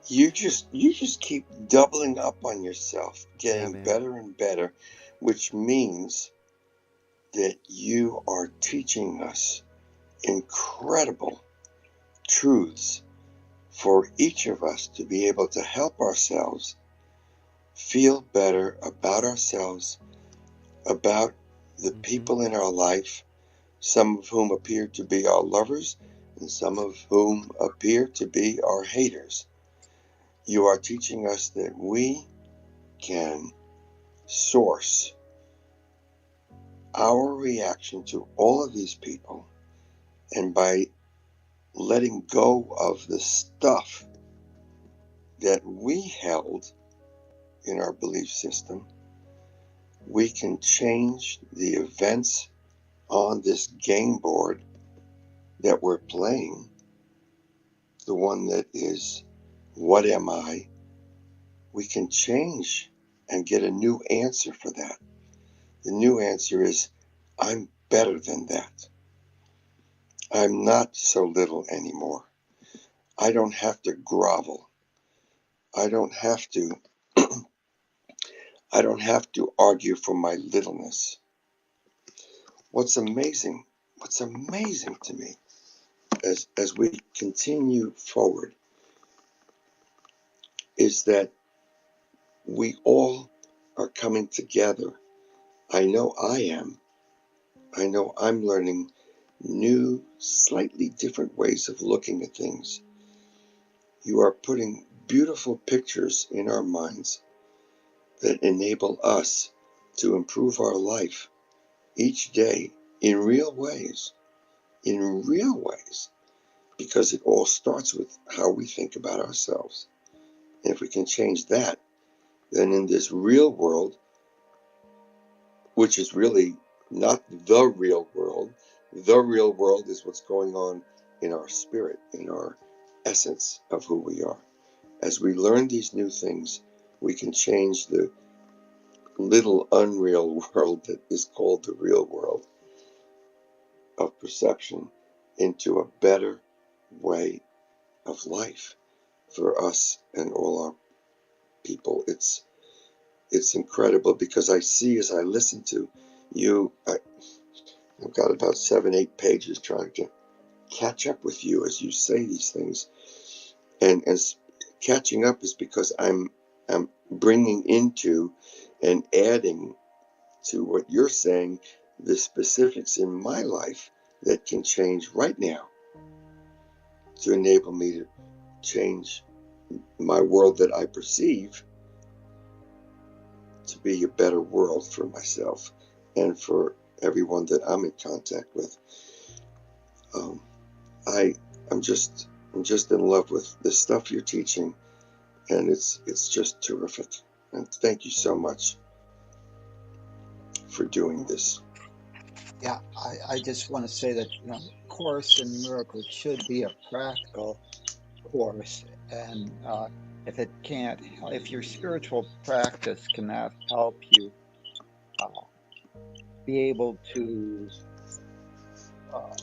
You just keep doubling up on yourself, getting better and better, which means that you are teaching us incredible truths for each of us to be able to help ourselves feel better about ourselves, about the people in our life, some of whom appear to be our lovers and some of whom appear to be our haters. You are teaching us that we can source our reaction to all of these people, and by letting go of the stuff that we held in our belief system, we can change the events on this game board that we're playing, the one that is, what am I? We can change and get a new answer for that. The new answer is, I'm better than that. I'm not so little anymore. I don't have to grovel. I don't have to argue for my littleness. What's amazing to me as we continue forward is that we all are coming together. I know I am. I know I'm learning new, slightly different ways of looking at things. You are putting beautiful pictures in our minds that enable us to improve our life each day in real ways, because it all starts with how we think about ourselves. And if we can change that, then in this real world, which is really not the real world is what's going on in our spirit, in our essence of who we are. As we learn these new things, we can change the little unreal world that is called the real world of perception into a better way of life for us and all our people. It's incredible, because I see, as I listen to you, I've got about 7-8 pages trying to catch up with you as you say these things, and as catching up is because I'm bringing into and adding to what you're saying the specifics in my life that can change right now to enable me to change my world that I perceive to be a better world for myself and for everyone that I'm in contact with. Um, I'm just in love with the stuff you're teaching, and it's just terrific. And thank you so much for doing this.
Yeah, I just want to say that, Course in Miracles should be a practical course. And if your spiritual practice cannot help you uh, be able to uh,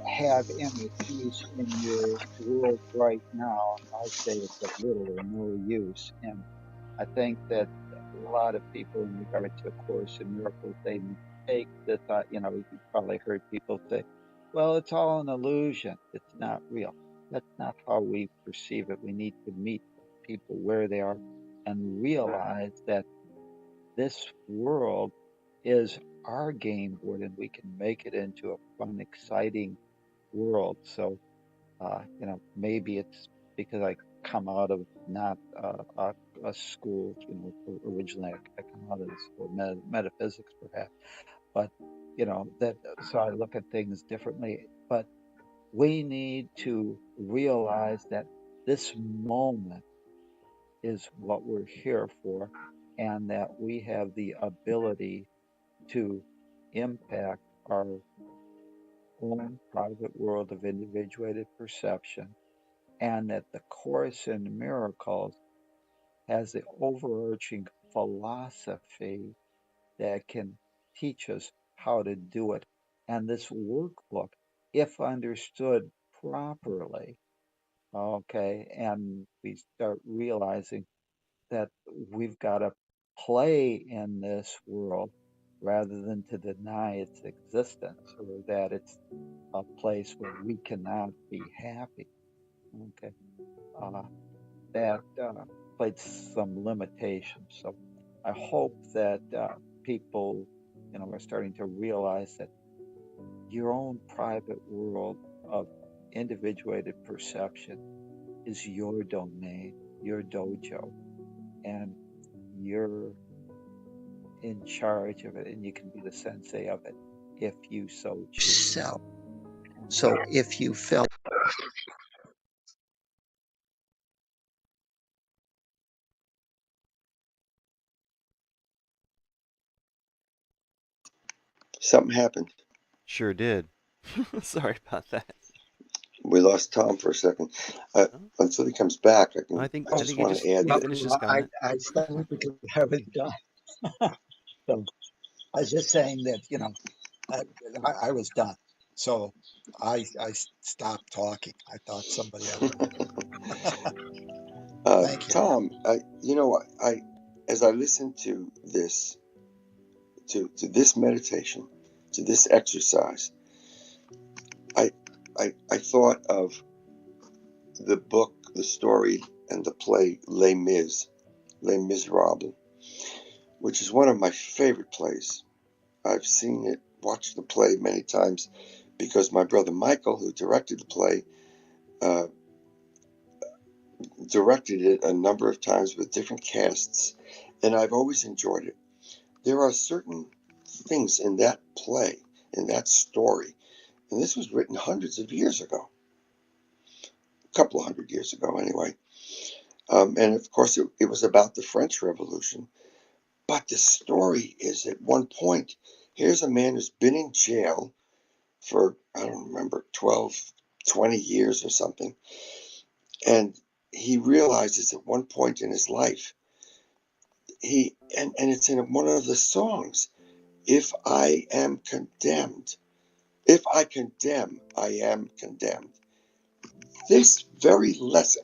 have inner peace in your world right now, I say it's of little or no use. And I think that a lot of people, in regard to A Course in Miracles, they mistake the thought. You probably heard people say, well, it's all an illusion. It's not real. That's not how we perceive it. We need to meet people where they are and realize that this world is our game board and we can make it into a fun, exciting world. So, maybe it's because I come out of not a school, originally I come out of the school of metaphysics perhaps, but, so I look at things differently. But we need to realize that this moment is what we're here for, and that we have the ability to impact our own private world of individuated perception, and that the Course in Miracles has the overarching philosophy that can teach us how to do it. And this workbook, if understood properly, okay, and we start realizing that we've got to play in this world rather than to deny its existence, or that it's a place where we cannot be happy. Okay. Uh, that placed some limitations. So I hope that people, are starting to realize that your own private world of individuated perception is your domain, your dojo, and you're in charge of it, and you can be the sensei of it if you so choose. So if you felt
Something happened.
Sure did. Sorry about that.
We lost Tom for a second.
Oh,
Until he comes back,
I think
I
I
just
think he
want
just
to add
he
that.
finished his comment.
I stopped because I was done. So I was just saying that, I, I was done. So I stopped talking. I thought somebody else was going. Thank you.
Tom, I as I listened to this meditation, to this exercise, I I thought of the book, the story, and the play Les Miserables, which is one of my favorite plays. I've seen it, watched the play many times, because my brother Michael, who directed the play, uh, directed it a number of times with different casts, and I've always enjoyed it. There are certain things in that play, in that story, and this was written hundreds of years ago, a couple of hundred years ago anyway. And of course, it was about the French Revolution. But the story is, at one point, here's a man who's been in jail for, I don't remember, 12, 20 years or something. And he realizes at one point in his life, and it's in one of the songs, if I am condemned, if I condemn, I am condemned. This very lesson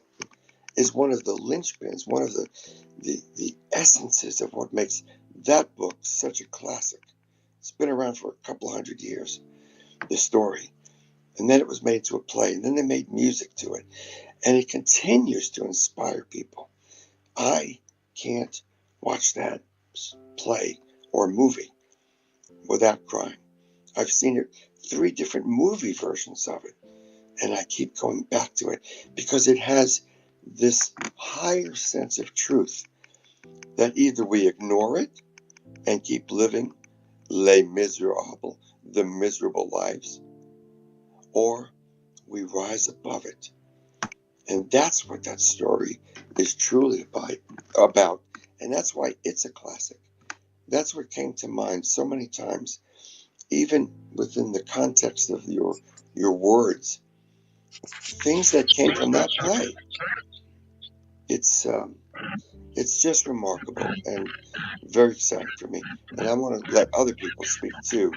is one of the linchpins, one of the essences of what makes that book such a classic. It's been around for a couple of hundred years, the story. And then it was made to a play, and then they made music to it. And it continues to inspire people. I can't watch that play or movie without crying. I've seen it 3 different movie versions of it, and I keep going back to it because it has this higher sense of truth that either we ignore it and keep living les miserables, the miserable lives, or we rise above it. And that's what that story is truly about. And that's why it's a classic. That's what came to mind so many times, even within the context of your words, things that came from that play. It's it's just remarkable and very exciting for me. And I want to let other people speak too,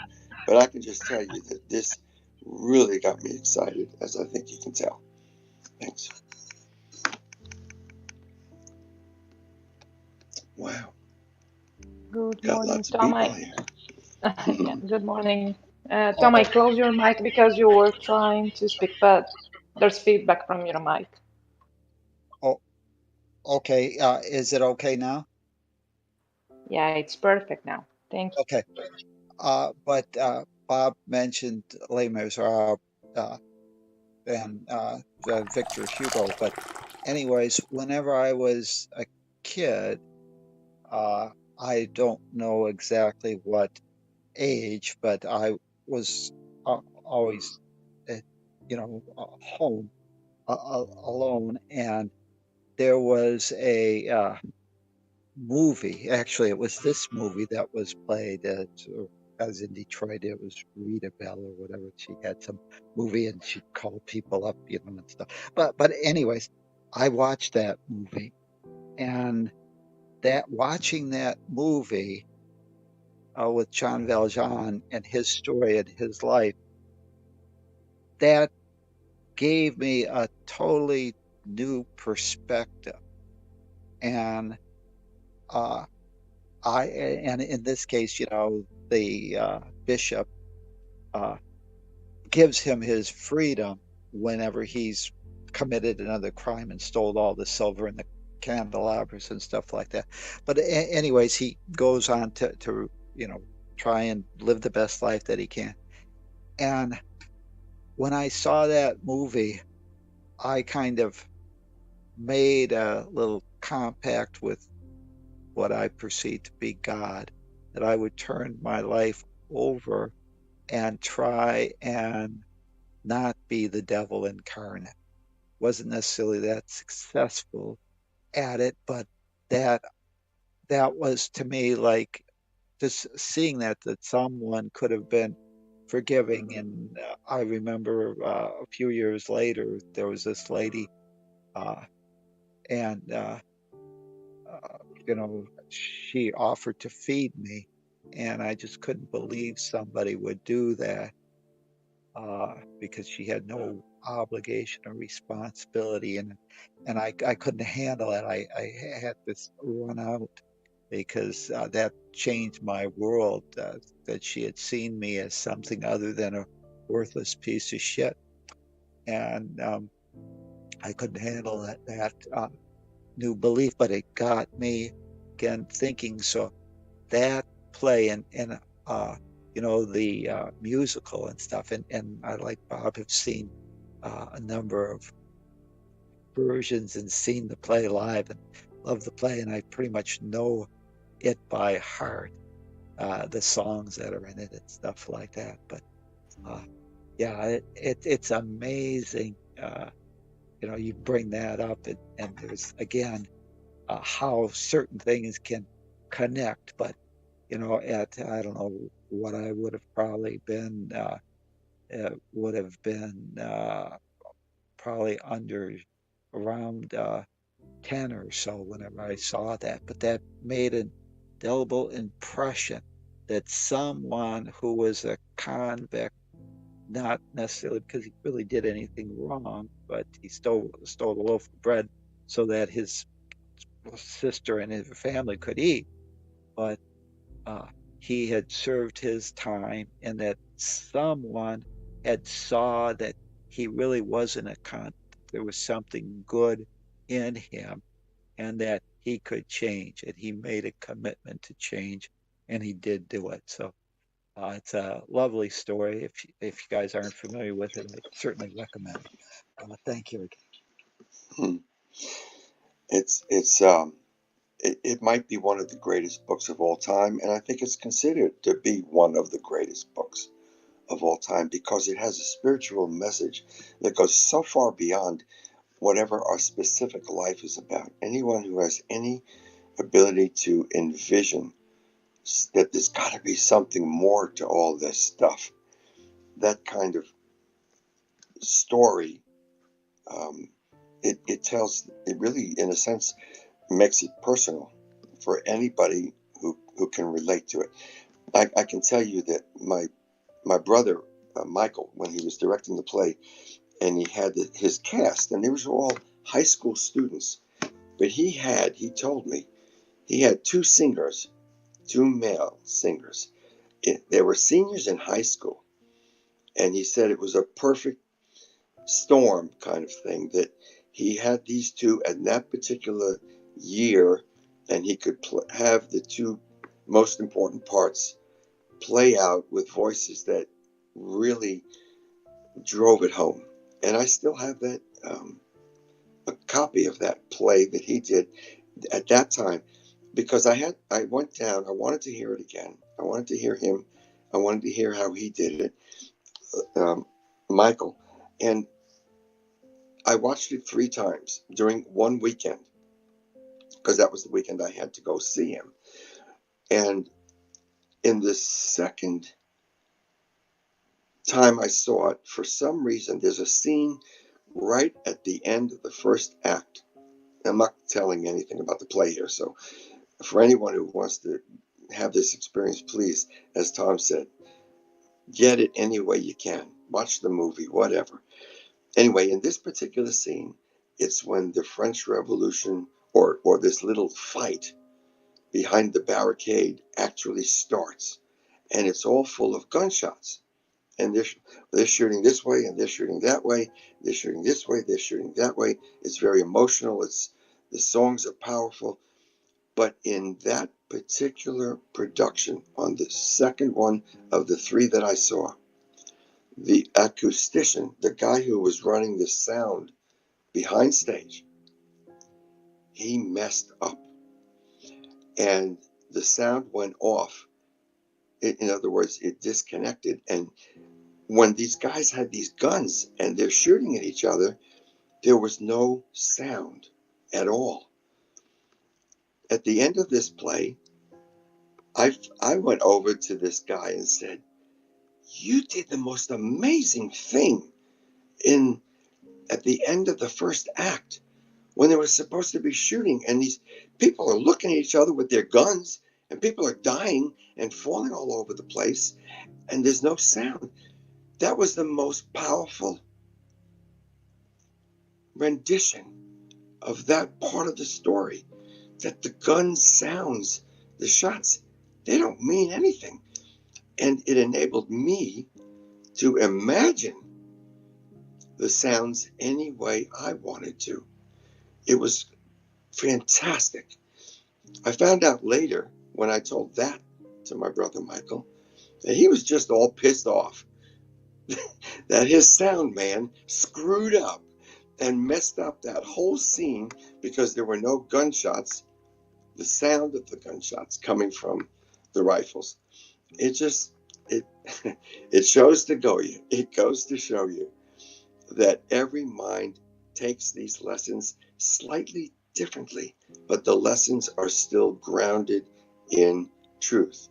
but I can just tell you that this really got me excited, as I think you can tell. Thanks. Wow,
Good
got
morning,
lots of
Tom.
people here.
Yeah, good morning. Tom, I
Oh,
closed your mic because you were trying to speak, but there's feedback from your mic.
oh, okay. Is it okay now?
Yeah, it's perfect now. Thank you.
Okay. But Bob mentioned Les Miserables uh, and Victor Hugo. But anyways, whenever I was a kid, uh, I don't know exactly what age, but I was always, uh, home alone, and there was a movie. Actually, it was this movie that was played as in Detroit. It was Rita Bell or whatever. She had some movie and she'd call people up, and stuff. But anyways, I watched that movie, and that watching that movie with John Valjean and his story and his life, that gave me a totally new perspective. And uh, and in this case, the bishop uh, gives him his freedom whenever he's committed another crime and stole all the silver and the candelabras and stuff like that. But anyways, he goes on to try and live the best life that he can. And when I saw that movie, I kind of made a little compact with what I perceived to be God, that I would turn my life over and try and not be the devil incarnate. Wasn't necessarily that successful at it, but that that was to me like just seeing that someone could have been forgiving. And I remember a few years later there was this lady, uh, and she offered to feed me, and I just couldn't believe somebody would do that, because she had no obligation or responsibility, and I couldn't handle it. I had to run out because that changed my world. That she had seen me as something other than a worthless piece of shit, and I couldn't handle that new belief. But it got me again thinking. So that play and the musical and stuff, and I, like Bob, have seen a number of versions and seen the play live and love the play, and I pretty much know it by heart, the songs that are in it and stuff like that. But uh, yeah, it's amazing. You bring that up, and there's again how certain things can connect. But at I don't know what I would have probably been, would have been probably under around 10 or so whenever I saw that. But that made an indelible impression that someone who was a convict, not necessarily because he really did anything wrong, but he stole a loaf of bread so that his sister and his family could eat. But uh, he had served his time, and that someone had saw that he really wasn't a con. There was something good in him, and that he could change, and he made a commitment to change, and he did do it. So it's a lovely story. If you guys aren't familiar with it, I certainly recommend it. Thank you again.
Hmm. It's it might be one of the greatest books of all time, and I think it's considered to be one of the greatest books of all time because it has a spiritual message that goes so far beyond whatever our specific life is about. Anyone who has any ability to envision that there's got to be something more to all this stuff, that kind of story, um, it tells, it really, in a sense, makes it personal for anybody who can relate to it. I can tell you that my brother, Michael, when he was directing the play, and he had his cast, and they were all high school students, but he told me, he had two singers, two male singers. They were seniors in high school, and he said it was a perfect storm kind of thing that he had these two at that particular year, and he could have the two most important parts play out with voices that really drove it home. And I still have that a copy of that play that he did at that time because I went down. I wanted to hear it again. I wanted to hear him. I wanted to hear how he did it, um, Michael. And I watched it three times during one weekend because that was the weekend I had to go see him. And in the second time I saw it, for some reason, there's a scene right at the end of the first act. I'm not telling anything about the play here, so for anyone who wants to have this experience, please, as Tom said, get it any way you can. Watch the movie, whatever. Anyway, in this particular scene, it's when the French Revolution or this little fight behind the barricade actually starts. And it's all full of gunshots. And they're shooting this way and they're shooting that way. They're shooting this way, they're shooting that way. It's very emotional. The songs are powerful. But in that particular production, on the second one of the three that I saw, the acoustician, the guy who was running the sound behind stage, he messed up and the sound went off. In other words, it disconnected. And when these guys had these guns and they're shooting at each other, there was no sound at all. At the end of this play, I went over to this guy and said, "You did the most amazing thing in at the end of the first act when they were supposed to be shooting and these people are looking at each other with their guns and people are dying and falling all over the place and there's no sound. That was the most powerful rendition of that part of the story, that the gun sounds, the shots, they don't mean anything." And it enabled me to imagine the sounds any way I wanted to. It was fantastic. I found out later when I told that to my brother Michael that he was just all pissed off that his sound man screwed up and messed up that whole scene because there were no gunshots, the sound of the gunshots coming from the rifles. It just it it shows to go you. It goes to show you that every mind takes these lessons slightly differently, but the lessons are still grounded in truth.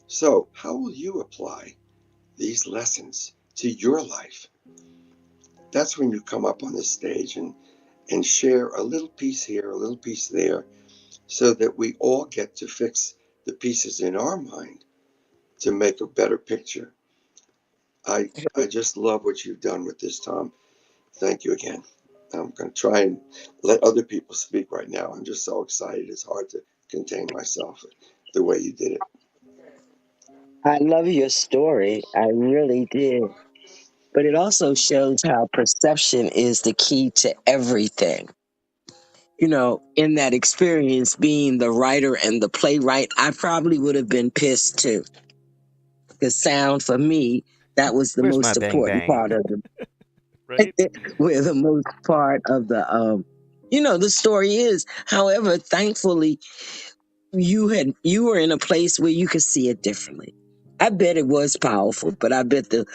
So, how will you apply these lessons to your life? That's when you come up on this stage and share a little piece here, a little piece there, so that we all get to fix the pieces in our mind to make a better picture. I just love what you've done with this, Tom. Thank you again. I'm going to try and let other people speak right now. I'm just so excited. It's hard to contain myself the way you did it.
I love your story. I really did. But it also shows how perception is the key to everything. You know, in that experience, being the writer and the playwright, I probably would have been pissed too. Because sound for me, that was the
Where's my
most
bang
important
bang?
part of the
Right?
where the most part of the The story is, however, thankfully, you were in a place where you could see it differently. I bet it was powerful, but I bet the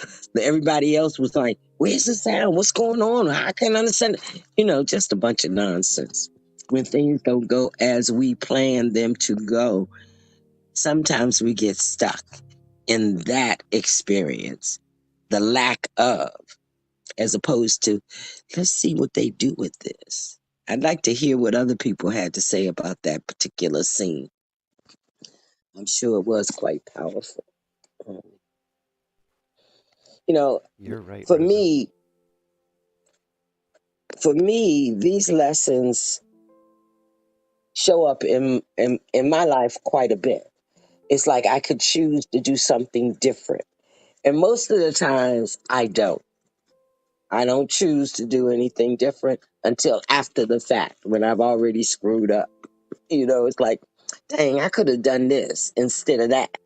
everybody else was like, "Where's the sound? What's going on? I can't understand." Just a bunch of nonsense. When things don't go as we plan them to go, sometimes we get stuck in that experience, the lack of, as opposed to, let's see what they do with this. I'd like to hear what other people had to say about that particular scene. I'm sure it was quite powerful. Um, you know,
You're right,
for
Rosa.
me, these lessons show up in my life quite a bit. It's like I could choose to do something different. And most of the times I don't. I don't choose to do anything different until after the fact when I've already screwed up. It's like, dang, I could have done this instead of that.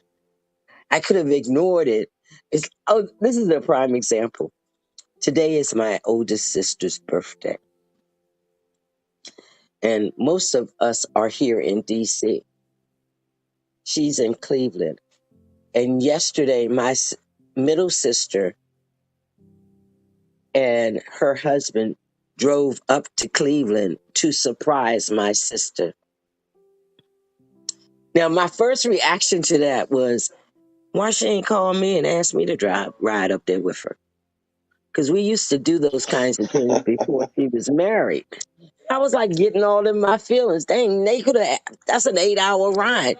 I could have ignored it. This is a prime example. Today is my oldest sister's birthday, and most of us are here in DC. She's in Cleveland. And yesterday, my middle sister and her husband drove up to Cleveland to surprise my sister. Now, my first reaction to that was, why she ain't call me and ask me to ride up there with her? Because we used to do those kinds of things before she was married. I was like getting all in my feelings. Dang, they could have, that's an 8-hour ride.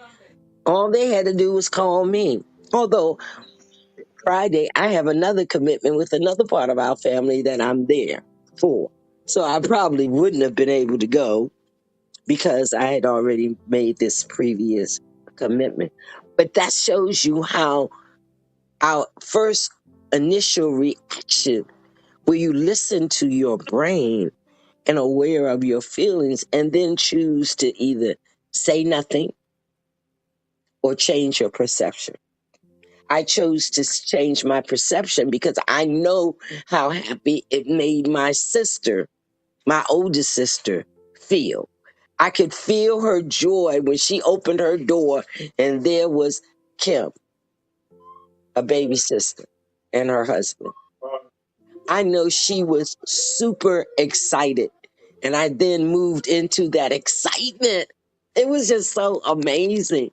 All they had to do was call me. Although Friday, I have another commitment with another part of our family that I'm there for. So I probably wouldn't have been able to go because I had already made this previous commitment. But that shows you how our first initial reaction, where you listen to your brain and aware of your feelings, and then choose to either say nothing or change your perception. I chose to change my perception because I know how happy it made my sister, my oldest sister, feel. I could feel her joy when she opened her door and there was Kim, a baby sister, and her husband. I know she was super excited. And I then moved into that excitement. It was just so amazing.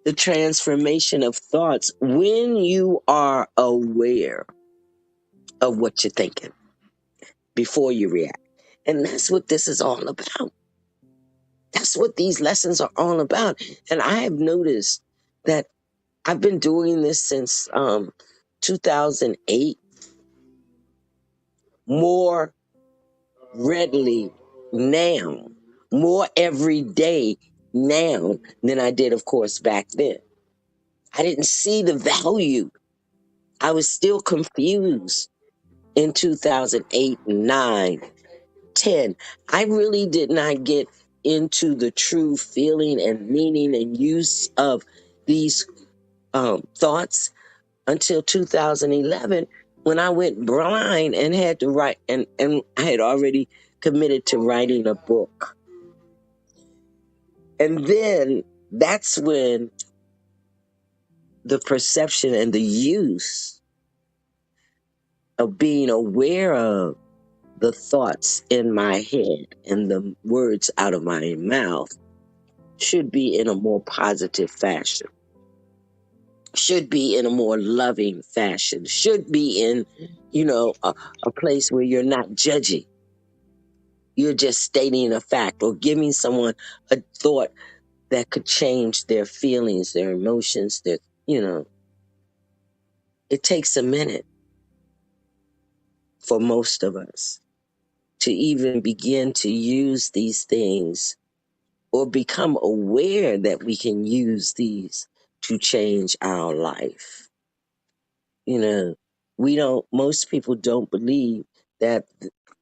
The transformation of thoughts when you are aware of what you're thinking before you react. And that's what this is all about. That's what these lessons are all about. And I have noticed that I've been doing this since 2008 more readily now, more every day now than I did, of course, back then. I didn't see the value. I was still confused in 2008, 9, 10. I really did not get into the true feeling and meaning and use of these thoughts until 2011 when I went blind and had to write, and I had already committed to writing a book. And then that's when the perception and the use of being aware of the thoughts in my head and the words out of my mouth should be in a more positive fashion, should be in a more loving fashion, should be in, a place where you're not judging. You're just stating a fact or giving someone a thought that could change their feelings, their emotions, it takes a minute for most of us to even begin to use these things or become aware that we can use these to change our life. Most people don't believe that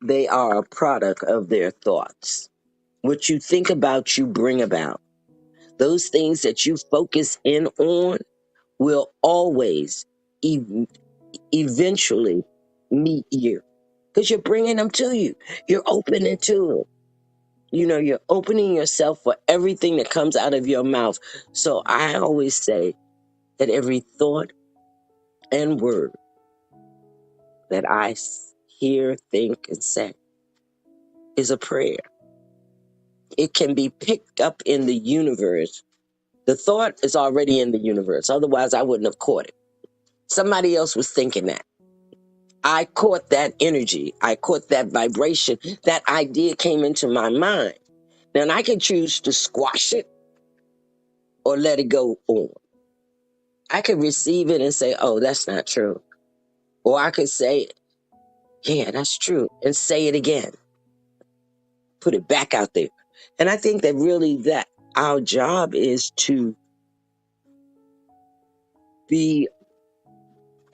they are a product of their thoughts. What you think about, you bring about. Those things that you focus in on will always eventually meet you because you're bringing them to you. You're opening to them. You're opening yourself for everything that comes out of your mouth. So I always say that every thought and word that I hear, think, and say is a prayer. It can be picked up in the universe. The thought is already in the universe. Otherwise, I wouldn't have caught it. Somebody else was thinking that. I caught that energy. I caught that vibration. That idea came into my mind. Now, I can choose to squash it or let it go on. I could receive it and say, oh, that's not true. Or I could say, yeah, that's true, and say it again, put it back out there. And I think that really that our job is to be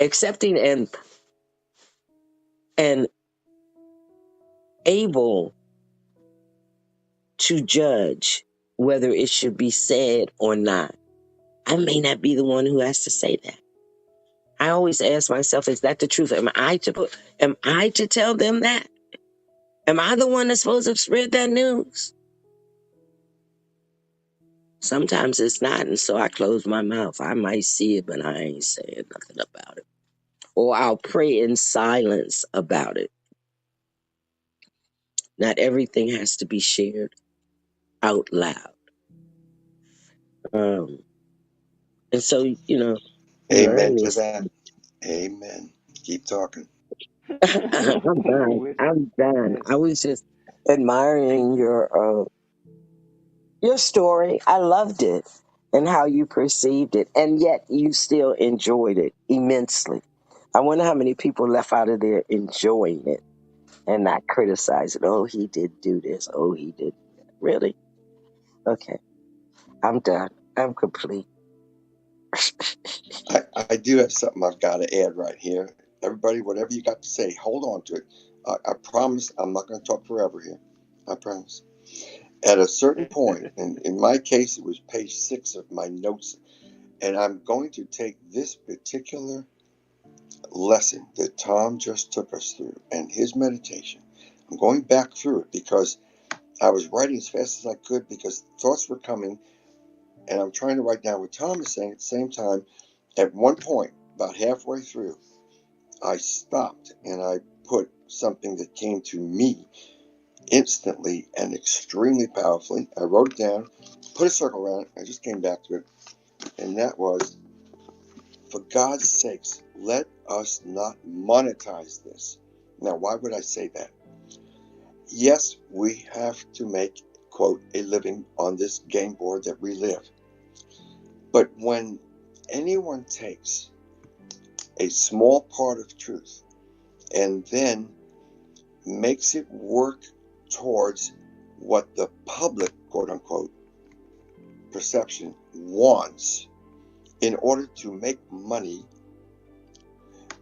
accepting and able to judge whether it should be said or not. I may not be the one who has to say that. I always ask myself, is that the truth? Am I to tell them that? Am I the one that's supposed to spread that news? Sometimes it's not, and so I close my mouth. I might see it, but I ain't saying nothing about it. Or I'll pray in silence about it. Not everything has to be shared out loud. Um, and so, you
Amen
learn
to
this.
that. Amen. Keep talking.
I'm done.
With
I'm done. I
this,
was just admiring your story. I loved it and how you perceived it, and yet you still enjoyed it immensely. I wonder how many people left out of there enjoying it and not criticizing. Oh, he did do this. Oh, he did that. Really? Okay, I'm done. I'm complete.
I do have something I've got to add right here. Everybody, whatever you got to say, hold on to it. I promise I'm not going to talk forever here. I promise. At a certain point, and in my case, it was page 6 of my notes, and I'm going to take this particular lesson that Tom just took us through and his meditation. I'm going back through it because I was writing as fast as I could because thoughts were coming, and I'm trying to write down what Tom is saying at the same time. At one point, about halfway through, I stopped and I put something that came to me instantly and extremely powerfully. I wrote it down, put a circle around it. I just came back to it, and that was, for God's sakes, let us not monetize this. Now, why would I say that? Yes, we have to make, quote, a living on this game board that we live. But when anyone takes a small part of truth and then makes it work towards what the public, quote unquote, perception wants in order to make money,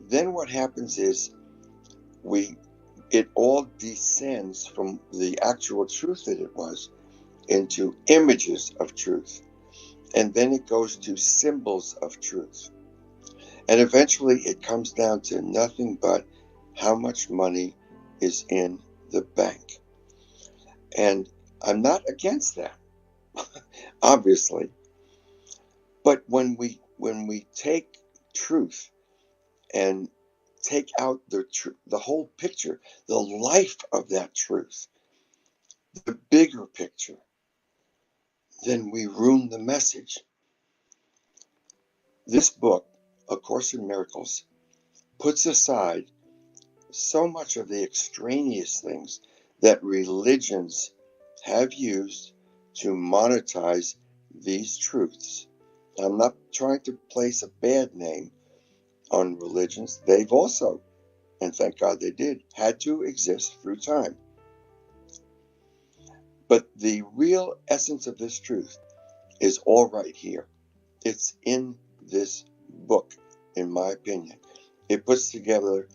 then what happens is it all descends from the actual truth that it was into images of truth. And then it goes to symbols of truth. And eventually it comes down to nothing but how much money is in the bank. And I'm not against that, obviously. But when we take truth and take out the whole picture, the life of that truth, the bigger picture, then we ruin the message. This book, A Course in Miracles, puts aside so much of the extraneous things that religions have used to monetize these truths. I'm not trying to place a bad name on religions. They've also, and thank God they did, had to exist through time. But the real essence of this truth is all right here. It's in this book, in my opinion. It puts together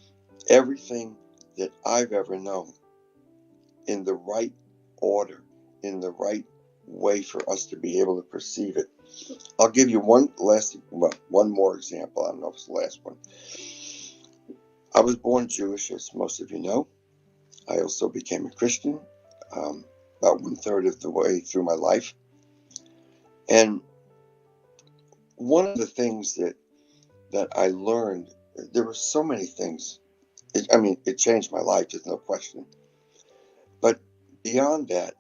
everything that I've ever known in the right order, in the right way for us to be able to perceive it. I'll give you one more example. I don't know if it's the last one. I was born Jewish, as most of you know. I also became a Christian. about 1/3 of the way through my life. And one of the things that I learned, there were so many things. It changed my life, there's no question. But beyond that,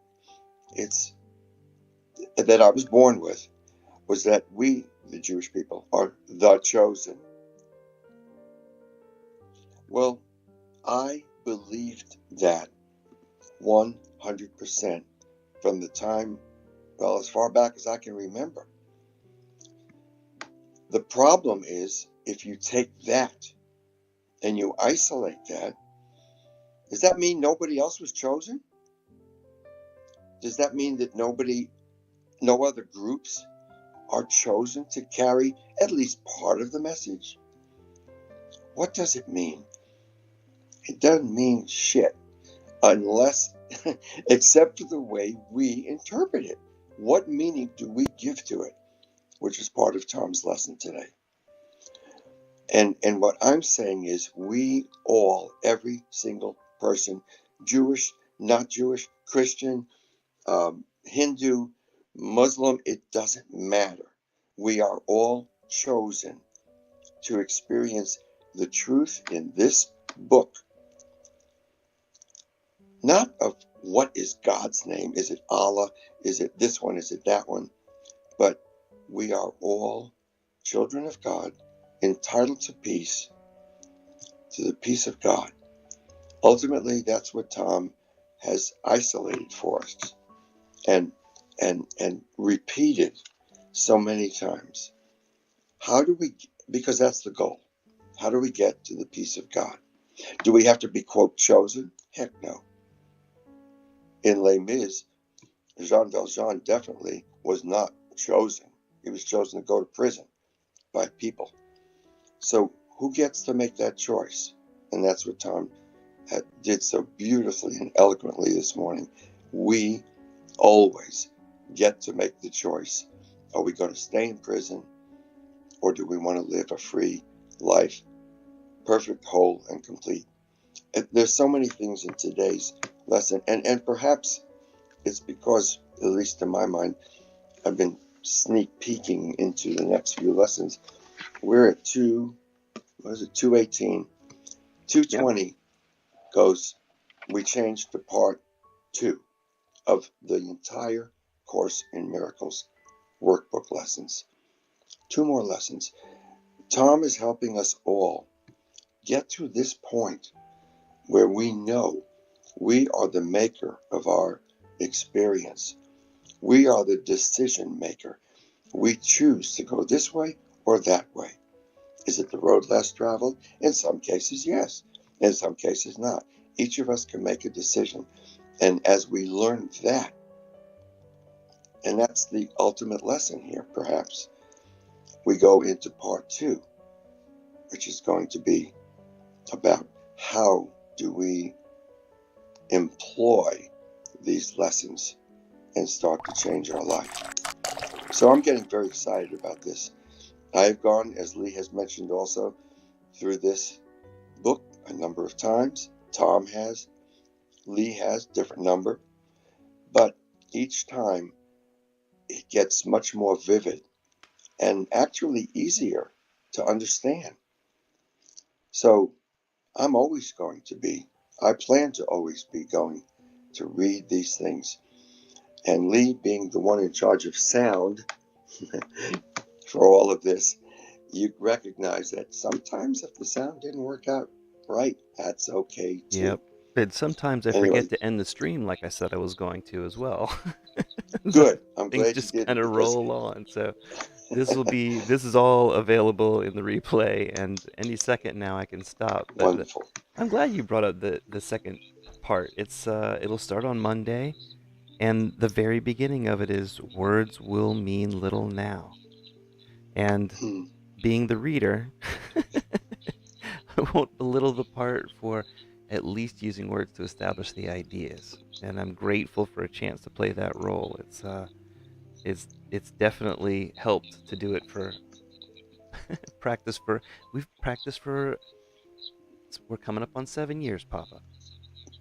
it's that I was born with was that we, the Jewish people, are the chosen. Well, I believed that 100% from the time, well, as far back as I can remember. The problem is if you take that and you isolate that, does that mean nobody else was chosen? Does that mean that no other groups are chosen to carry at least part of the message? What does it mean? It doesn't mean shit unless, except for the way we interpret it. What meaning do we give to it? Which is part of Tom's lesson today. And what I'm saying is we all, every single person, Jewish, not Jewish, Christian, Hindu, Muslim, it doesn't matter. We are all chosen to experience the truth in this book. Not of what is God's name. Is it Allah? Is it this one? Is it that one? But we are all children of God, entitled to peace, to the peace of God. Ultimately, that's what Tom has isolated for us and repeated so many times. How do we, because that's the goal, how do we get to the peace of God? Do we have to be, quote, chosen? Heck no. In Les Mis, Jean Valjean definitely was not chosen. He was chosen to go to prison by people. So who gets to make that choice? And that's what Tom did so beautifully and eloquently this morning. We always get to make the choice. Are we going to stay in prison, or do we want to live a free life, perfect, whole, and complete? And there's so many things in today's lesson, and perhaps it's because, at least in my mind, I've been sneak peeking into the next few lessons. We're at 218. 220 goes, we changed to part 2 of the entire Course in Miracles workbook lessons. 2 more lessons. Tom is helping us all get to this point where we know we are the maker of our experience. We are the decision maker. We choose to go this way or that way. Is it the road less traveled? In some cases, yes. In some cases, not. Each of us can make a decision. And as we learn that, and that's the ultimate lesson here, perhaps, we go into part 2, which is going to be about how do we employ these lessons and start to change our life. So I'm getting very excited about this. I've gone, as Lee has mentioned also, through this book a number of times. Tom has, Lee has, different number. But each time it gets much more vivid and actually easier to understand. So I'm always going to be, I plan to always be going to read these things. And Lee, being the one in charge of sound for all of this, you recognize that sometimes if the sound didn't work out right, that's okay
Yep.
too.
And sometimes I
Anyway,
forget to end the stream like I said I was going to as well. So
good. I'm
things
glad you
just kind
didn't,
of
because
roll on. So this is all available in the replay, and any second now I can stop. But
wonderful.
I'm glad you brought up the second part. It'll start on Monday, and the very beginning of it is words will mean little now. And
Hmm.
being the reader, I won't belittle the part for at least using words to establish the ideas. And I'm grateful for a chance to play that role. It's definitely helped to do it for practice for we've practiced for we're coming up on 7 years, Papa.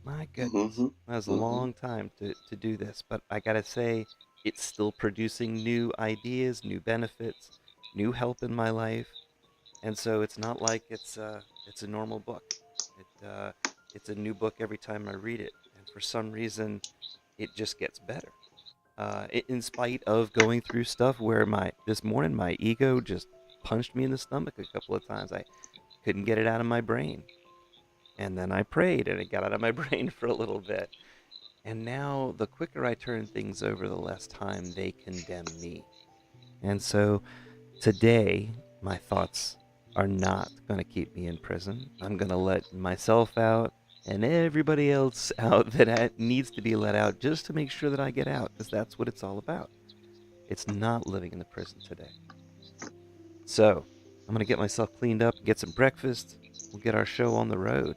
My goodness.
Mm-hmm.
That was a
Mm-hmm.
long time to do this, but I gotta say, it's still producing new ideas, new benefits, new help in my life. And so it's not like it's a normal book. It's a new book every time I read it, and for some reason, it just gets better. In spite of going through stuff where my this morning my ego just punched me in the stomach a couple of times. I couldn't get it out of my brain, and then I prayed, and it got out of my brain for a little bit. And now, the quicker I turn things over, the less time they condemn me. And so today, my thoughts are not going to keep me in prison. I'm going to let myself out and everybody else out that needs to be let out just to make sure that I get out, because that's what it's all about. It's not living in the prison today. So, I'm going to get myself cleaned up, get some breakfast. We'll get our show on the road.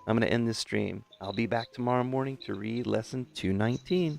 I'm going to end this stream. I'll be back tomorrow morning to read lesson 219.